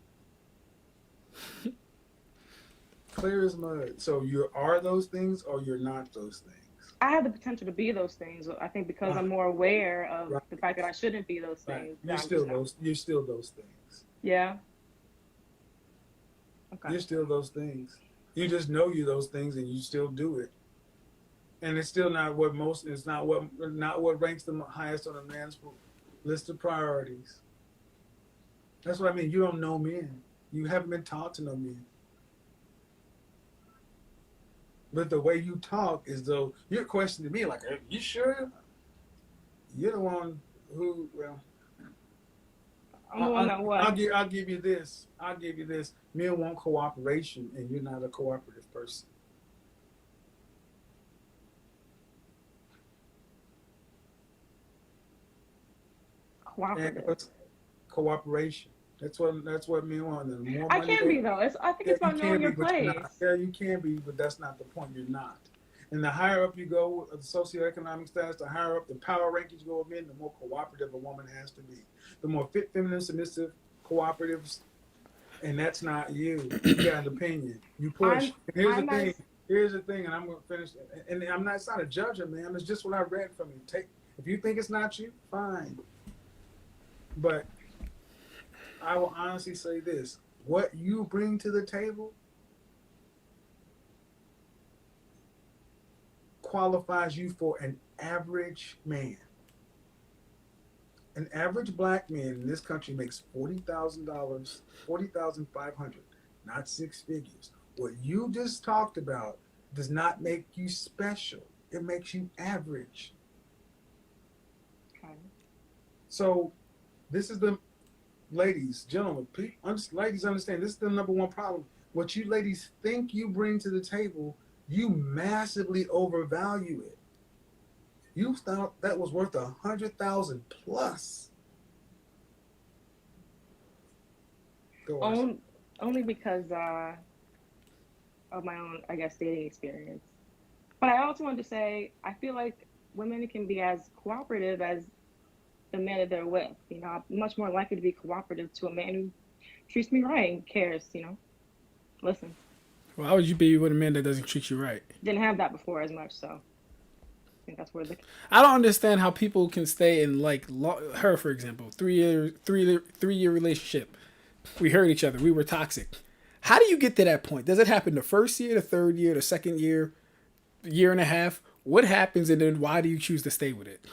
Clear as mud. So you are those things or you're not those things. I have the potential to be those things. I think because I'm more aware of the fact that I shouldn't be those Right. things. You're still those things. Yeah. Okay. You're still those things. You just know you're those things and you still do it. And it's still not not what ranks them highest on a man's list of priorities. That's what I mean. You don't know men. You haven't been taught to know men. But the way you talk is though you're questioning me like, are you sure? You're the one who, well, I'm the one that what? I'll give you this. Men want cooperation, and you're not a cooperative person. Cooperative. Cooperation. That's what men want. The more I money can be though. I think it's about knowing your place. Yeah, you can be, but that's not the point. You're not. And the higher up you go, the socioeconomic status, the higher up the power rankings go of men, the more cooperative a woman has to be. The more fit, feminine, submissive, cooperative, and that's not you. You got an opinion. You push. Here's the thing. Here's the thing, and I'm gonna finish. And I'm not. It's not a judgment, man. It's just what I read from you. Take if you think it's not you, fine. But I will honestly say this: what you bring to the table qualifies you for an average man. An average black man in this country makes $40,000, 40,500, not six figures. What you just talked about does not make you special. It makes you average. Okay. So this is the ladies, gentlemen, ladies understand this is the number one problem. What you ladies think you bring to the table, you massively overvalue it. You thought that was worth 100,000 plus. Go on. Only because of my own, I guess, dating experience. But I also wanted to say, I feel like women can be as cooperative as the man that they're with. You know, I'm much more likely to be cooperative to a man who treats me right and cares. You know, listen. Why would you be with a man that doesn't treat you right? Didn't have that before as much, so I think that's where the I don't understand how people can stay in like her, for example, 3 year relationship. We hurt each other. We were toxic. How do you get to that point? Does it happen the first year, the third year, the second year, year and a half? What happens, and then why do you choose to stay with it?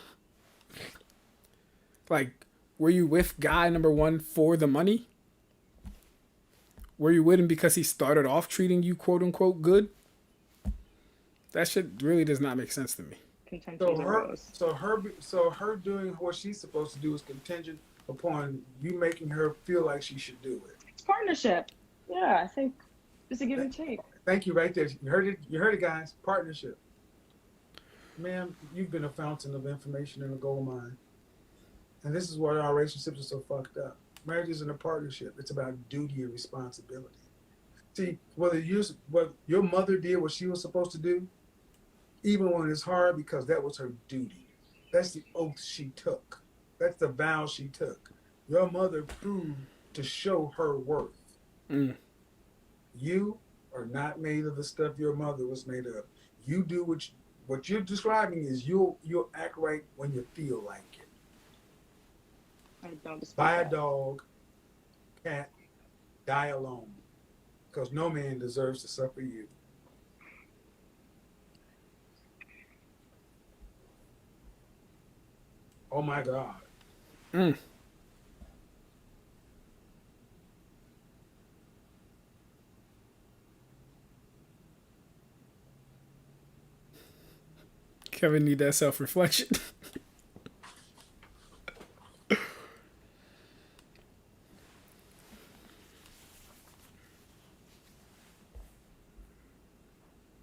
Like, were you with guy number one for the money? Were you with him because he started off treating you quote unquote good? That shit really does not make sense to me. contentions arose. So her doing what she's supposed to do is contingent upon you making her feel like she should do it. It's partnership. Yeah, I think it's a give and take. Thank you, right there. You heard it. You heard it, guys. Partnership. Ma'am, you've been a fountain of information and a gold mine. And this is why our relationships are so fucked up. Marriage isn't a partnership. It's about duty and responsibility. See, what your mother did what she was supposed to do, even when it's hard, because that was her duty. That's the oath she took. That's the vow she took. Your mother proved to show her worth. Mm. You are not made of the stuff your mother was made of. You do what you're describing is you'll act right when you feel like it. I don't dispute Buy a that. dog, cat, die alone. Because no man deserves to suffer you. Oh my God. Mm. Kevin need that self reflection.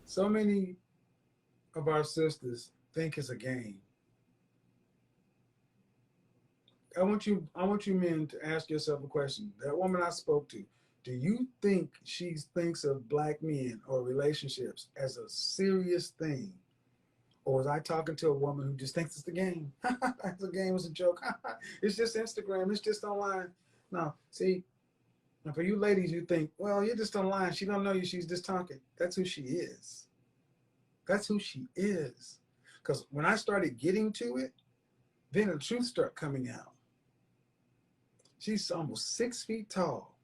So many of our sisters think it's a game. I want you men to ask yourself a question. That woman I spoke to, do you think she thinks of black men or relationships as a serious thing? Or was I talking to a woman who just thinks it's a game? It's a game, it's a joke. It's just Instagram, it's just online. No, see, and for you ladies, you think, well, you're just online. She don't know you, she's just talking. That's who she is. That's who she is. Because when I started getting to it, then the truth started coming out. She's almost 6 feet tall,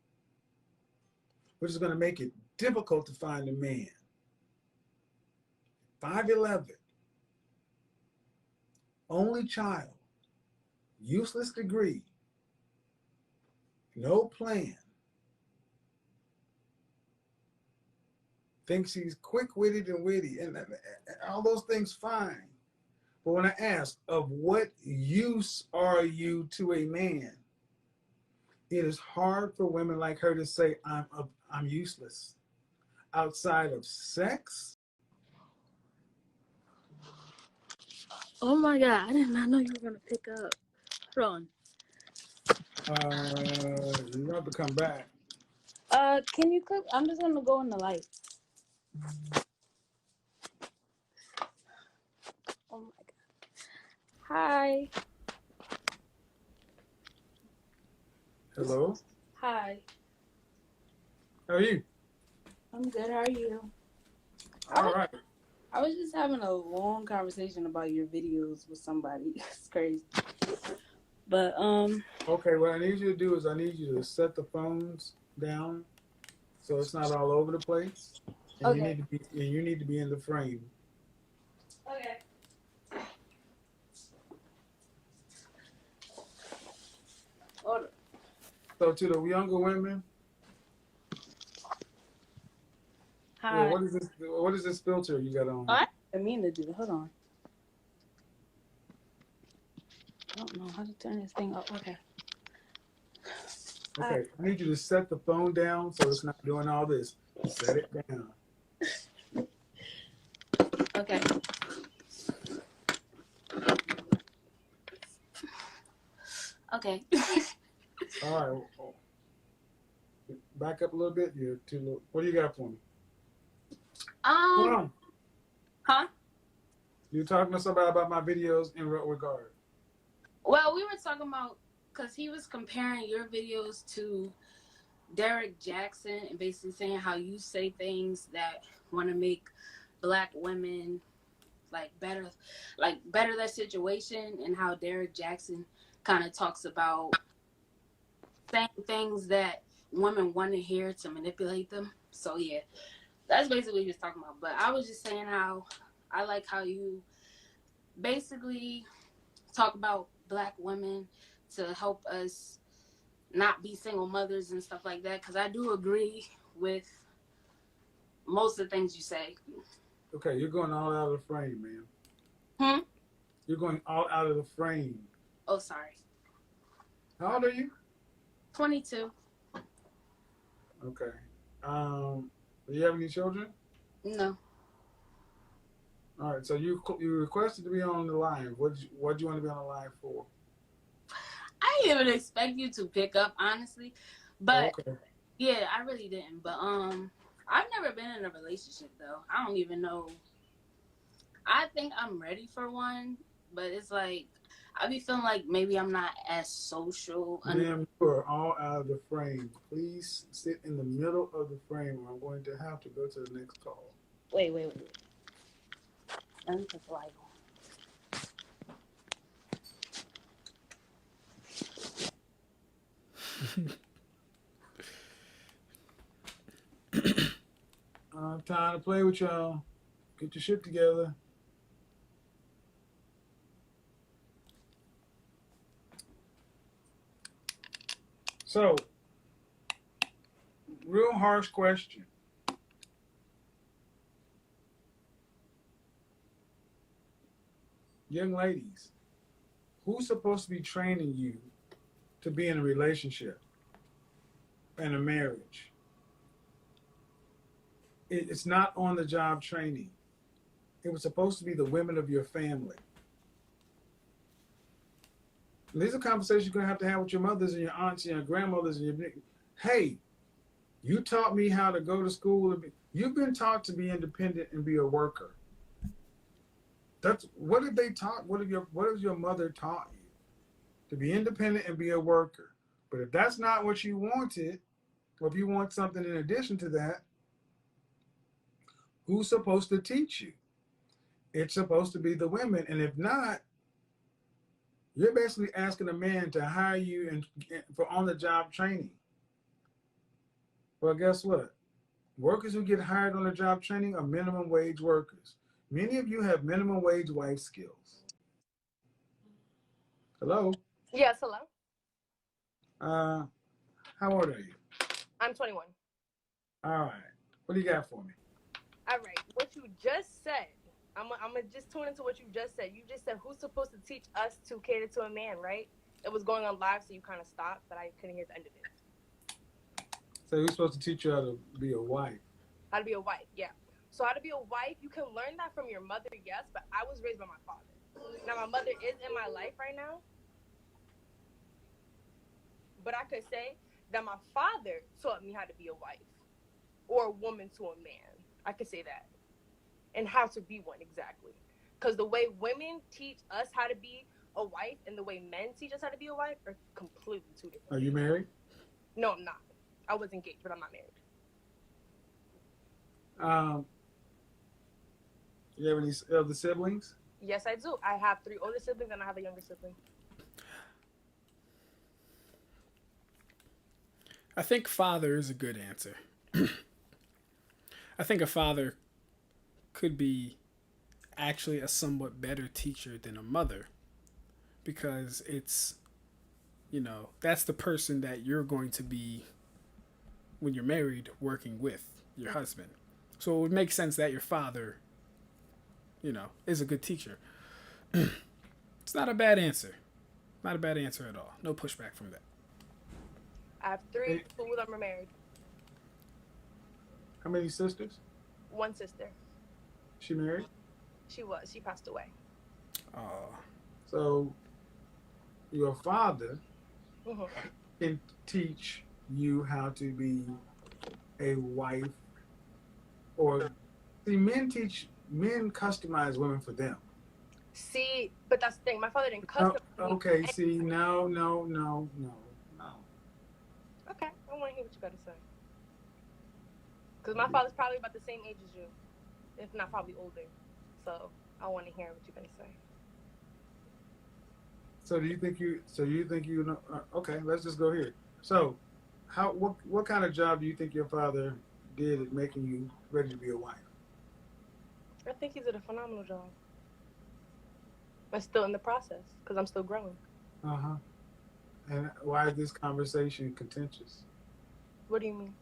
which is going to make it difficult to find a man. 5'11", only child, useless degree, no plan, thinks she's quick-witted and witty, and all those things fine. But when I ask, of what use are you to a man? It is hard for women like her to say, I'm useless. Outside of sex, Oh my god, I did not know you were gonna pick up. Hold you have to come back. on. Can you click? I'm just gonna go in the light. Oh my god. Hi. Hello? Hi. How are you? I'm good. How are you? All right. I was just having a long conversation about your videos with somebody. It's crazy. But Okay, what I need you to do is I need you to set the phones down so it's not all over the place, and okay. you need to be in the frame. Okay. Hold on. So to the younger women, Hi. what is this? What is this filter you got on? I didn't mean to do that. Hold on. I don't know how to turn this thing up. Okay. Okay, I need you to set the phone down so it's not doing all this. Set it down. Okay. Okay. All right. Back up a little bit. You're too low. What do you got for me? Hold on. Huh? You're talking to somebody about my videos in what regard? Well, we were talking about because he was comparing your videos to Derek Jackson and basically saying how you say things that want to make black women better their situation, and how Derek Jackson kind of talks about saying things that women want to hear to manipulate them. So yeah, that's basically what he was talking about. But I was just saying how I like how you basically talk about black women to help us not be single mothers and stuff like that, because I do agree with most of the things you say. Okay, you're going all out of the frame, man. You're going all out of the frame. Oh, sorry. How old are you? 22. Okay. Do you have any children? No. All right. So you requested to be on the line. What do you want to be on the line for? I didn't even expect you to pick up, honestly. But okay. Yeah, I really didn't. But I've never been in a relationship though. I don't even know. I think I'm ready for one, but it's like I be feeling like maybe I'm not as social. Ma'am, you are all out of the frame. Please sit in the middle of the frame, or I'm going to have to go to the next call. Wait. Let me put the light on. Time to play with y'all. Get your shit together. So, real harsh question. Young ladies, who's supposed to be training you to be in a relationship and a marriage? It's not on the job training. It was supposed to be the women of your family. And these are conversations you're going to have with your mothers and your aunts and your grandmothers and your. Hey, you taught me how to go to school. You've been taught to be independent and be a worker. That's what did they taught? What has your mother taught you? To be independent and be a worker. But if that's not what you wanted, or if you want something in addition to that, who's supposed to teach you? It's supposed to be the women. And if not, you're basically asking a man to hire you for on-the-job training. Well, guess what? Workers who get hired on the job training are minimum wage workers. Many of you have minimum wage wife skills. Hello? Yes, hello. How old are you? I'm 21. All right. What do you got for me? All right. What you just said, I'm gonna just tune into what you just said. You just said who's supposed to teach us to cater to a man, right? It was going on live, so you kind of stopped, but I couldn't hear the end of it. So who's supposed to teach you how to be a wife? How to be a wife, yeah. So how to be a wife, you can learn that from your mother, yes, but I was raised by my father. Now, my mother is in my life right now, but I could say that my father taught me how to be a wife or a woman to a man. I could say that. And how to be one, exactly. Because the way women teach us how to be a wife and the way men teach us how to be a wife are completely two different. Are you married? No, I'm not. I was engaged, but I'm not married. You have any other siblings? Yes, I do. I have 3 older siblings and I have a younger sibling. I think father is a good answer. I think a father could be actually a somewhat better teacher than a mother because it's, that's the person that you're going to be when you're married working with your husband. So it would make sense that your father, is a good teacher. It's not a bad answer. Not a bad answer at all. No pushback from that. I have 3. Hey, 2 of them are married. how many sisters? 1 sister. She married? She passed away. Oh, So your father Hmm. can teach you how to be a wife, or see, men customize women for them. See, but that's the thing. My father didn't Oh, custom. okay, see, no. Okay, I want to hear what you got to say. Because my father's probably about the same age as you, if not probably older. So I want to hear what you got to say. So do you think you know? Okay, let's just go here. So, what kind of job do you think your father did at making you ready to be a wife? I think he did a phenomenal job. I'm still in the process because I'm still growing. And why is this conversation contentious? What do you mean?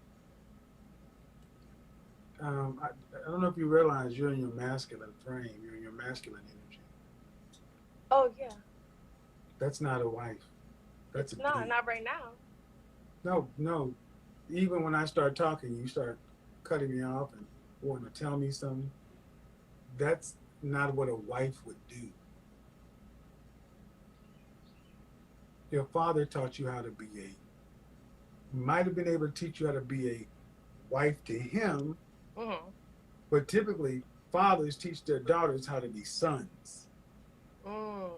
I don't know if you realize you're in your masculine frame. You're in your masculine energy. Oh yeah. That's not a wife. That's It's a not dude. not right now. No. Even when I start talking, you start cutting me off and wanting to tell me something. That's not what a wife would do. Your father taught you how to be might have been able to teach you how to be a wife to him, Mm-hmm. but typically fathers teach their daughters how to be sons. Mm.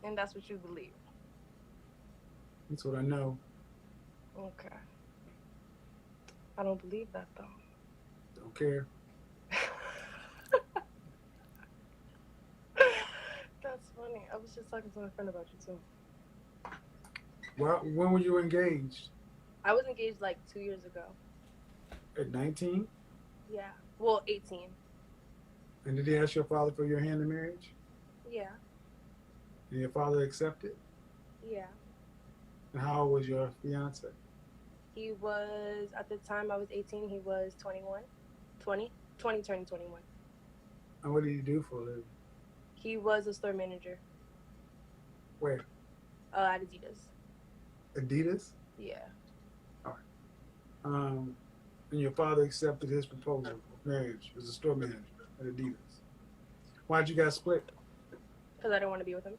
And that's what you believe. That's what I know. Okay. I don't believe that though. Don't care. That's funny. I was just talking to my friend about you too. Well, when were you engaged? I was engaged like 2 years ago. At 19? Yeah. Well, 18. And did he ask your father for your hand in marriage? Yeah. And your father accepted? Yeah. And how old was your fiance? He was, at the time I was 18, he was 21. 20 turning 21. And what did he do for a living? He was a store manager Where? at Adidas. Adidas? Yeah. And your father accepted his proposal of marriage as a store manager at Adidas. Why'd you guys split? Because I didn't want to be with him.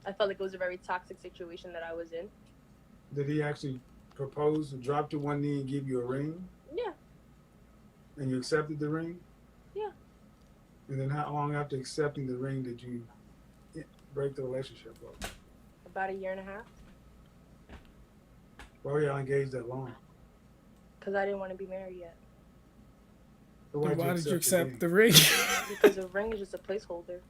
I felt like it was a very toxic situation that I was in. Did he actually propose, drop to one knee and give you a ring? Yeah. And you accepted the ring? Yeah. And then how long after accepting the ring did you break the relationship up? About a year and a half. Why were y'all engaged that long? Because I didn't want to be married yet. So why did you accept the ring? ring? Because a ring is just a placeholder.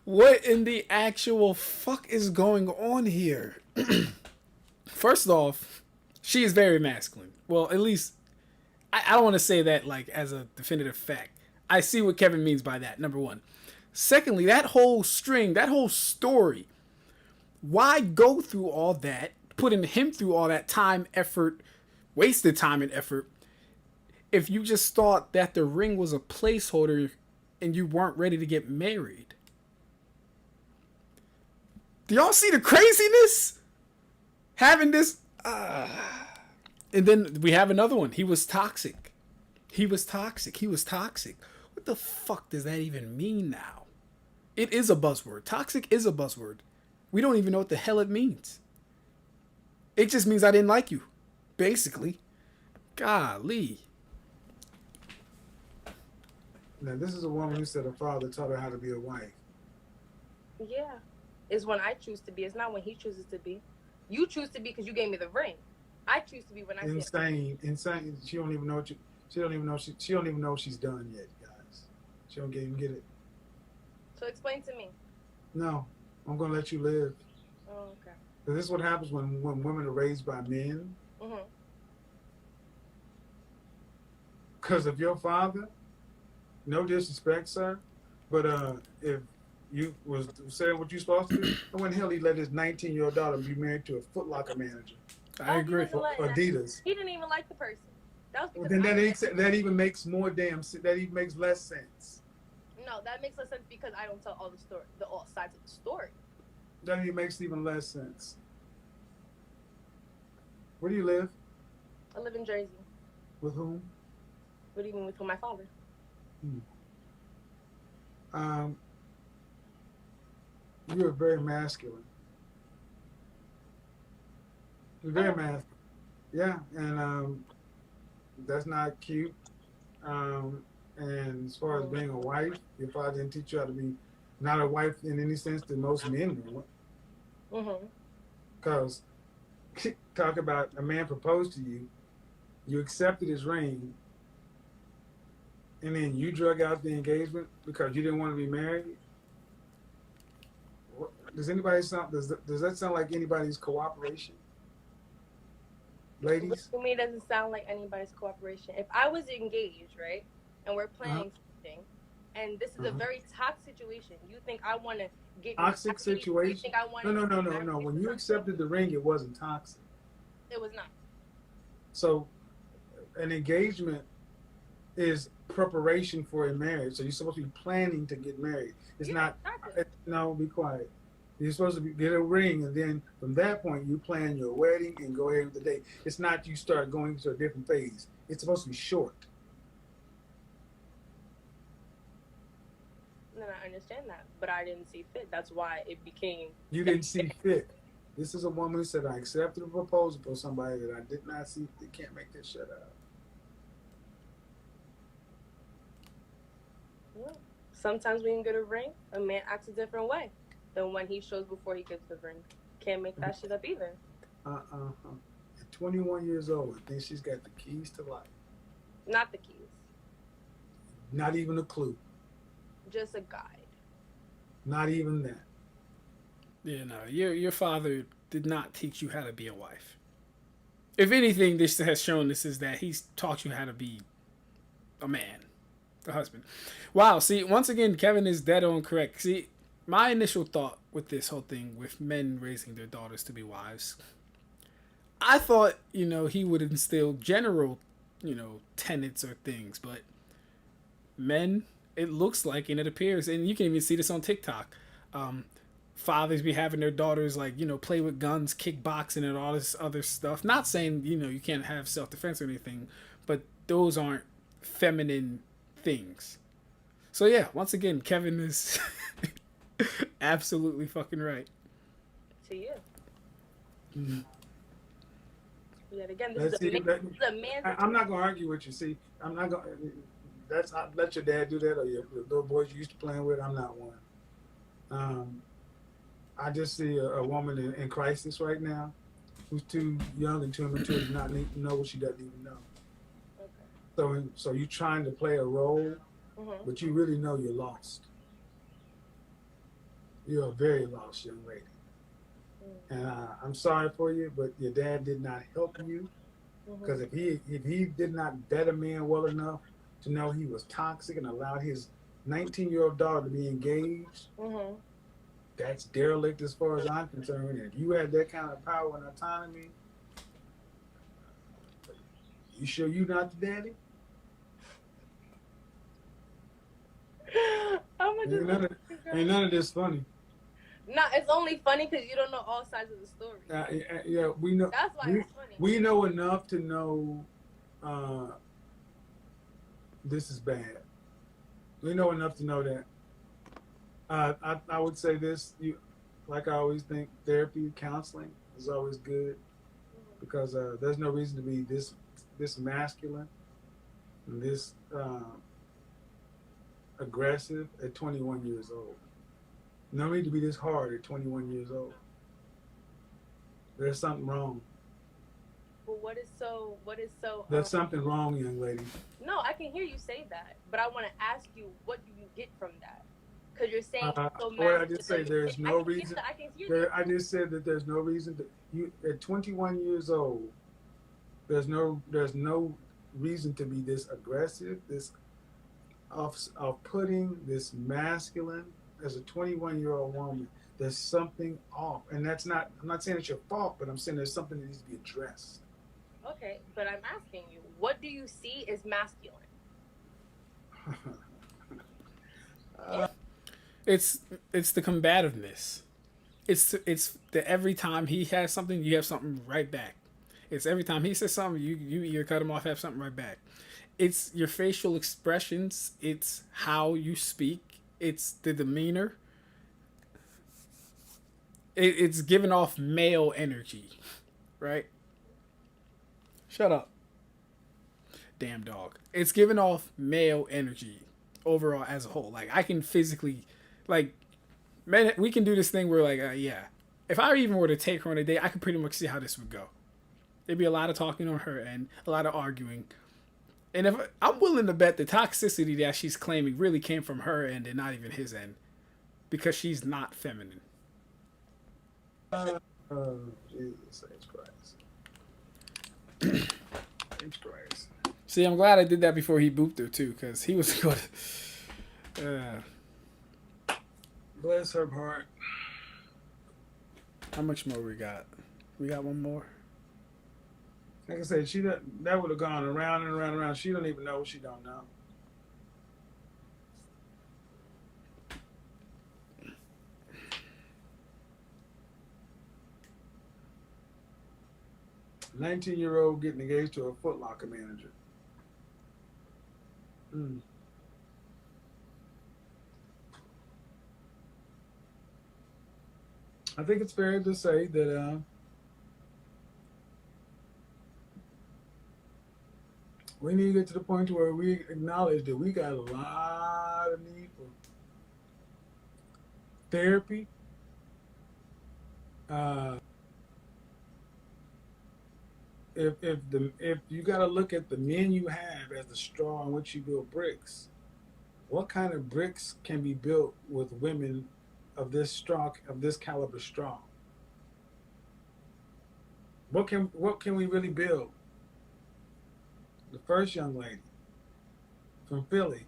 What in the actual fuck is going on here? First off, she is very masculine. Well, at least I don't want to say that like as a definitive fact. I see what Kevin means by that, number one. Secondly, that whole string, that whole story, why go through all that, putting him through all that time, effort, wasted time and effort, if you just thought that the ring was a placeholder and you weren't ready to get married? Do y'all see the craziness? Having this... And then we have another one. He was toxic. What the fuck does that even mean now? It is a buzzword. Toxic is a buzzword. We don't even know what the hell it means. It just means I didn't like you. Basically. Golly. Now, this is a woman who said her father taught her how to be a wife. Yeah. It's when I choose to be. It's not when he chooses to be. You choose to be because you gave me the ring. I choose to be when I see it. Insane. She don't even know what she don't even know she don't even know she's done yet, guys. She don't even get it. So explain to me. No, I'm gonna let you live. Oh, okay. This is what happens when women are raised by men. Mhm. Because of your father, no disrespect, sir, but if you was saying what you're supposed to do, when the hell he let his 19-year-old daughter be married to a Foot Locker manager? I He agree. wasn't letting that. Adidas. He didn't even like the person. That was Well, because then that even makes more that even makes less sense. No, that makes less sense because I don't tell all the story, all sides of the story. That even makes even less sense. Where do you live? I live in Jersey. With whom? What do you mean with whom? My father. You're very masculine. You're very masculine. Yeah, and that's not cute. And as far as being a wife, your father didn't teach you how to be not a wife in any sense that most men do. Because talk about a man proposed to you, you accepted his ring, and then you drug out the engagement because you didn't want to be married. Does that sound like anybody's cooperation? Ladies? To me, it doesn't sound like anybody's cooperation. If I was engaged, right, and we're planning something, and this is a very toxic situation, you think I want to get toxic situation? You think I want No. When you accepted the ring, it wasn't toxic. It was not. So, an engagement is preparation for a marriage. So you're supposed to be planning to get married. It's not. No, be quiet. You're supposed to get a ring, and then from that point, you plan your wedding and go ahead with the date. It's not you start going to a different phase. It's supposed to be short. Then I understand that, but I didn't see fit. That's why it became. You didn't see fit. This is a woman who said, I accepted a proposal for somebody that I did not see. They can't make this shit up. Yeah. Sometimes when you get a ring, a man acts a different way than when he shows before he gets the ring. Can't make that shit up either. At 21 years old, I think she's got the keys to life. Not the keys. Not even a clue. Just a guide. Not even that. Yeah, no. Your father did not teach you how to be a wife. If anything, this has shown this is that he's taught you how to be a man, a husband. Wow. See, once again, Kevin is dead on correct. See, my initial thought with this whole thing with men raising their daughters to be wives, I thought, he would instill general, tenets or things, but men, it looks like, and it appears, and you can even see this on TikTok, fathers be having their daughters, like, play with guns, kickboxing, and all this other stuff. Not saying, you can't have self-defense or anything, but those aren't feminine things. So yeah, once again, Kevin is absolutely fucking right. To you. Mm-hmm. Yet again, this is a man's. I'm not gonna argue with you. See, I'm not gonna. Let your dad do that, or your little boys you used to playing with. I'm not one. I just see a woman in crisis right now, who's too young and too immature to not know what she doesn't even know. Okay. So you're trying to play a role, but you really know you're lost. You're a very lost young lady. And I'm sorry for you, but your dad did not help you, because if he did not vet a man well enough to know he was toxic and allowed his 19-year-old daughter to be engaged, that's derelict as far as I'm concerned. And if you had that kind of power and autonomy, you sure you not the daddy? Ain't none of this funny. No, it's only funny because you don't know all sides of the story. Yeah, we know. That's why it's funny. We know enough to know this is bad. We know enough to know that. I would say this, like I always think, therapy, counseling is always good, because there's no reason to be this masculine and this aggressive at 21 years old. No need to be this hard at 21 years old. There's something wrong. but what is so There's something wrong, young lady. no, I can hear you say that, but I want to ask you, what do you get from that? Because you're saying it's so What I just say, there's masculine. no reason. I can hear that. I just said that there's no reason to you at 21 years old. There's no reason to be this aggressive, this of putting this masculine as a 21-year-old woman. There's something off, and that's not. I'm not saying it's your fault, but I'm saying there's something that needs to be addressed. Okay, but I'm asking you, what do you see as masculine? It's the combativeness. It's the every time he has something, you have something right back. It's every time he says something, you either cut him off, have something right back. It's your facial expressions. It's how you speak. It's the demeanor. It's giving off male energy, right? Shut up, damn dog. It's giving off male energy overall as a whole. Like I can physically, like, man, we can do this thing where like, yeah, if I even were to take her on a date, I could pretty much see how this would go. There'd be a lot of talking on her end, a lot of arguing. And if I'm willing to bet the toxicity that she's claiming really came from her end and not even his end, because she's not feminine. Oh, Jesus Christ. Jesus Christ. See, I'm glad I did that before he booped her too, because he was going to. Bless her heart. How much more we got? We got one more. Like I said, that would have gone around and around and around. She don't even know what she don't know. A 19-year-old getting engaged to a Foot Locker manager. I think it's fair to say that we need to get to the point where we acknowledge that we got a lot of need for therapy. If you got to look at the men you have as the straw on which you build bricks, what kind of bricks can be built with women of this caliber straw? What can we really build? The first young lady from Philly.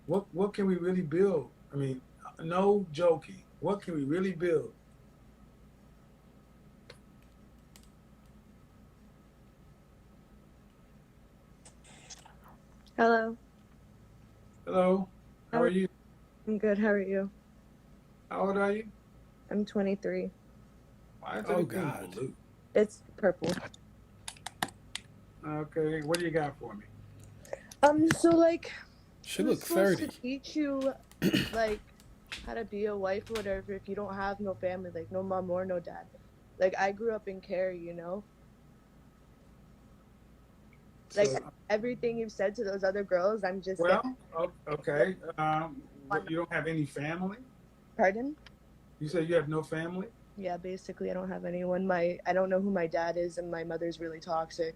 What can we really build? I mean, no joking. What can we really build? Hello. Hello. How are you? I'm good. How are you? How old are you? I'm 23. Why is Oh, everything God. blue? It's purple. Okay. What do you got for me? So like, She who's look supposed 30. to teach you, like, how to be a wife or whatever if you don't have no family, like no mom or no dad? Like, I grew up in Cary, you know? Like, So, everything you've said to those other girls, I'm just well, saying. okay. You don't have any family? Pardon? You said you have no family? Yeah, basically, I don't have anyone. I don't know who my dad is, and my mother's really toxic.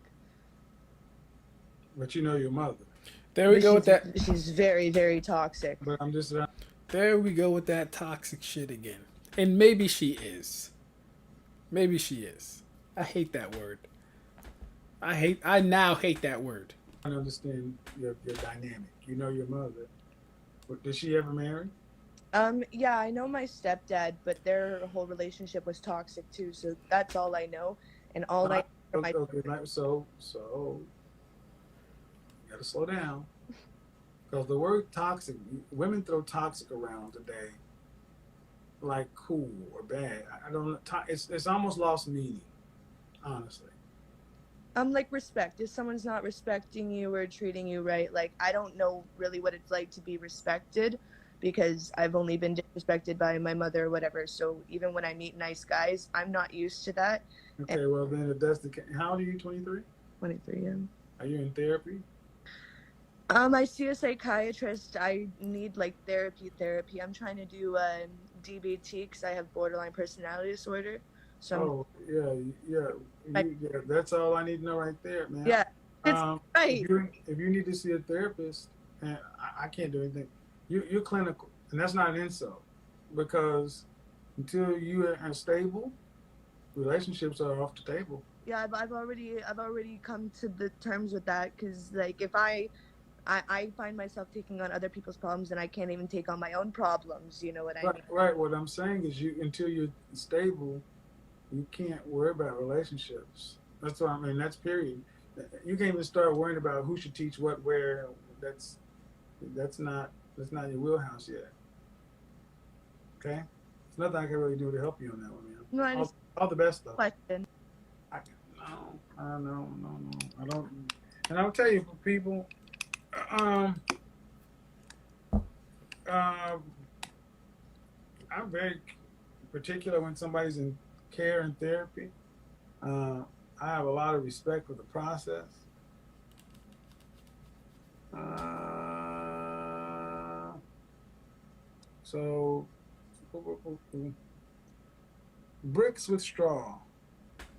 But you know your mother. There we go with that. She's very, very toxic. But I'm just There we go with that toxic shit again. And maybe she is. Maybe she is. I hate that word. I now hate that word. trying to understand your dynamic. You know your mother. Did she ever marry? Yeah, I know my stepdad, but their whole relationship was toxic too, so that's all I know. And all I Okay, so you gotta slow down. Because the word toxic, women throw toxic around today like cool or bad. I don't know. It's almost lost meaning, honestly. like respect. If someone's not respecting you or treating you right, like I don't know really what it's like to be respected because I've only been disrespected by my mother or whatever. So even when I meet nice guys, I'm not used to that. Okay, well then if that's the case, how old are you? 23? 23, yeah. Are you in therapy? I see a psychiatrist. I need like therapy. I'm trying to do DBT because I have borderline personality disorder. So Yeah. That's all I need to know right there, man. yeah, it's right. If you need to see a therapist, and I can't do anything, you're clinical, and that's not an insult, because until you are stable, relationships are off the table. Yeah, I've already come to the terms with that, because like if I find myself taking on other people's problems and I can't even take on my own problems. You know what I mean? Right. What I'm saying is, until you're stable, you can't worry about relationships. That's what I mean. That's period. You can't even start worrying about who should teach what where. That's that's not your wheelhouse yet. Okay, there's nothing I can really do to help you on that one, man. No, I just All the best though. question. No. I don't. And I'll tell you, for people, I'm very particular when somebody's in care and therapy. I have a lot of respect for the process. So, bricks with straw.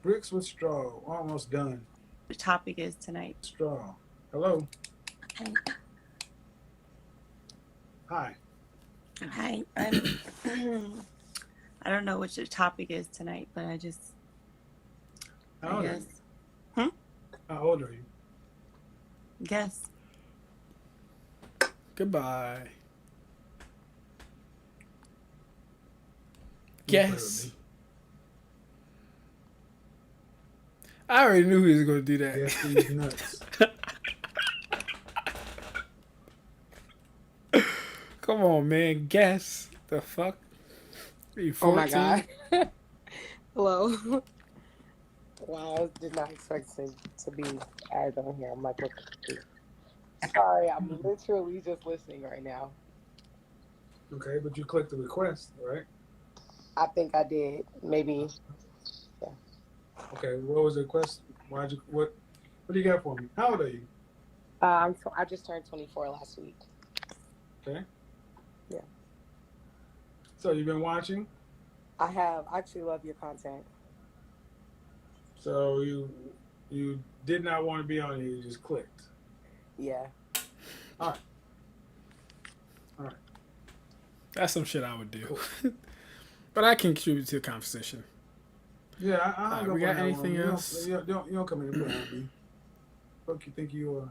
Bricks with straw. Almost done. The topic is tonight. Straw. Hello. Okay. Hi. Hi. I don't know what your topic is tonight, but I just. How old I are guess. you? How old are you? Guess. Goodbye. Don't play with Guess. me. I already knew he was going to do that. Guess these nuts. Come on, man. Guess. The fuck? Are you 14? Oh my god. Hello. Wow, I did not expect to be added on here. I'm like, okay. Sorry, I'm literally just listening right now. Okay, but you clicked the request, right? I think I did. Maybe. Yeah. Okay, what was the request? What do you got for me? How old are you? I just turned 24 last week. Okay. Yeah. So you've been watching? I have. I actually love your content. So you did not want to be on here, you just clicked. Yeah. All right. That's some shit I would do. But I can contribute to the conversation. Yeah, I hung up we got on that anything one. else? You don't come in and play on me. Fuck you think you are?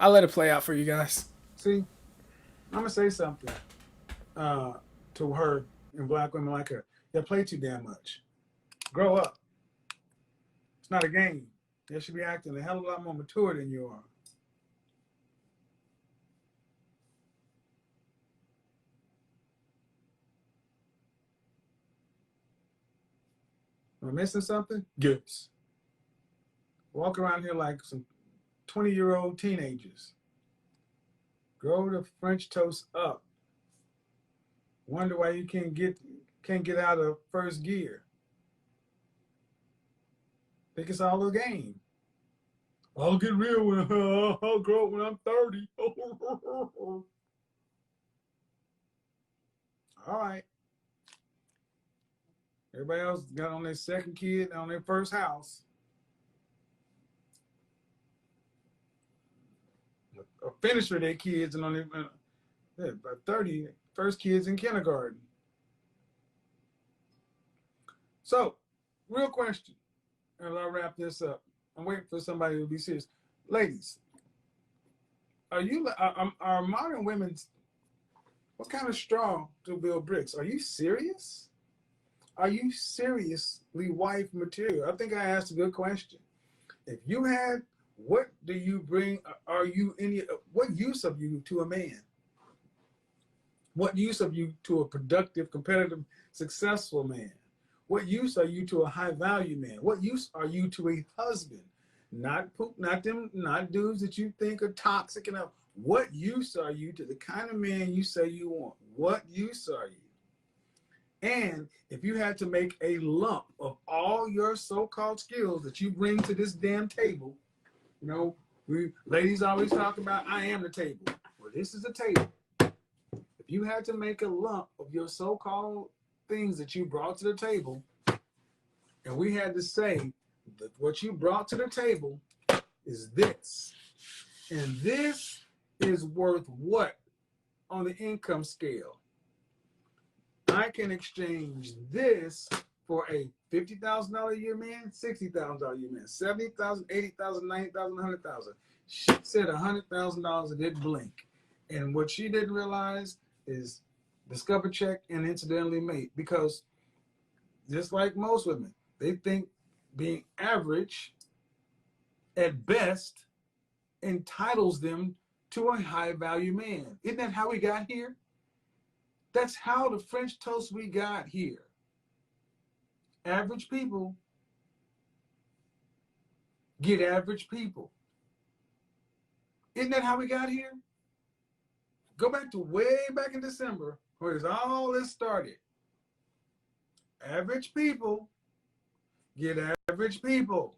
I'll let it play out for you guys. See, I'm gonna say something to her and black women like her. They play too damn much. Grow up. It's not a game. They should be acting a hell of a lot more mature than you are. Am I missing something? Yes. Walk around here like some 20-year-old teenagers. Grow the French toast up. Wonder why you can't get out of first gear. Think it's all a game. I'll get real when I'll grow up when I'm 30. All right. Everybody else got on their second kid, on their first house. Or finished with their kids and on their about 30, first kids in kindergarten. So, real question, and I'll wrap this up. I'm waiting for somebody to be serious. Ladies, are modern women, what kind of straw to build bricks? Are you serious? Are you seriously wife material? I think I asked a good question. If you had, what do you bring? What use of you to a man? What use of you to a productive, competitive, successful man? What use are you to a high value man? What use are you to a husband? Not dudes that you think are toxic enough. What use are you to the kind of man you say you want? What use are you? And if you had to make a lump of all your so-called skills that you bring to this damn table, you know, we ladies always talk about, I am the table. Well, this is a table. If you had to make a lump of your so-called things that you brought to the table, and we had to say that what you brought to the table is this. And this is worth what on the income scale? I can exchange this for a $50,000 a year man, $60,000 a year man, $70,000, $80,000, $90,000, $100,000. She said $100,000 and didn't blink. And what she didn't realize is discover, check, and incidentally mate. Because just like most women, they think being average at best entitles them to a high value man. Isn't that how we got here? That's how the French toast we got here. Average people get average people. Isn't that how we got here? Go back to way back in December, where all this started. Average people get average people.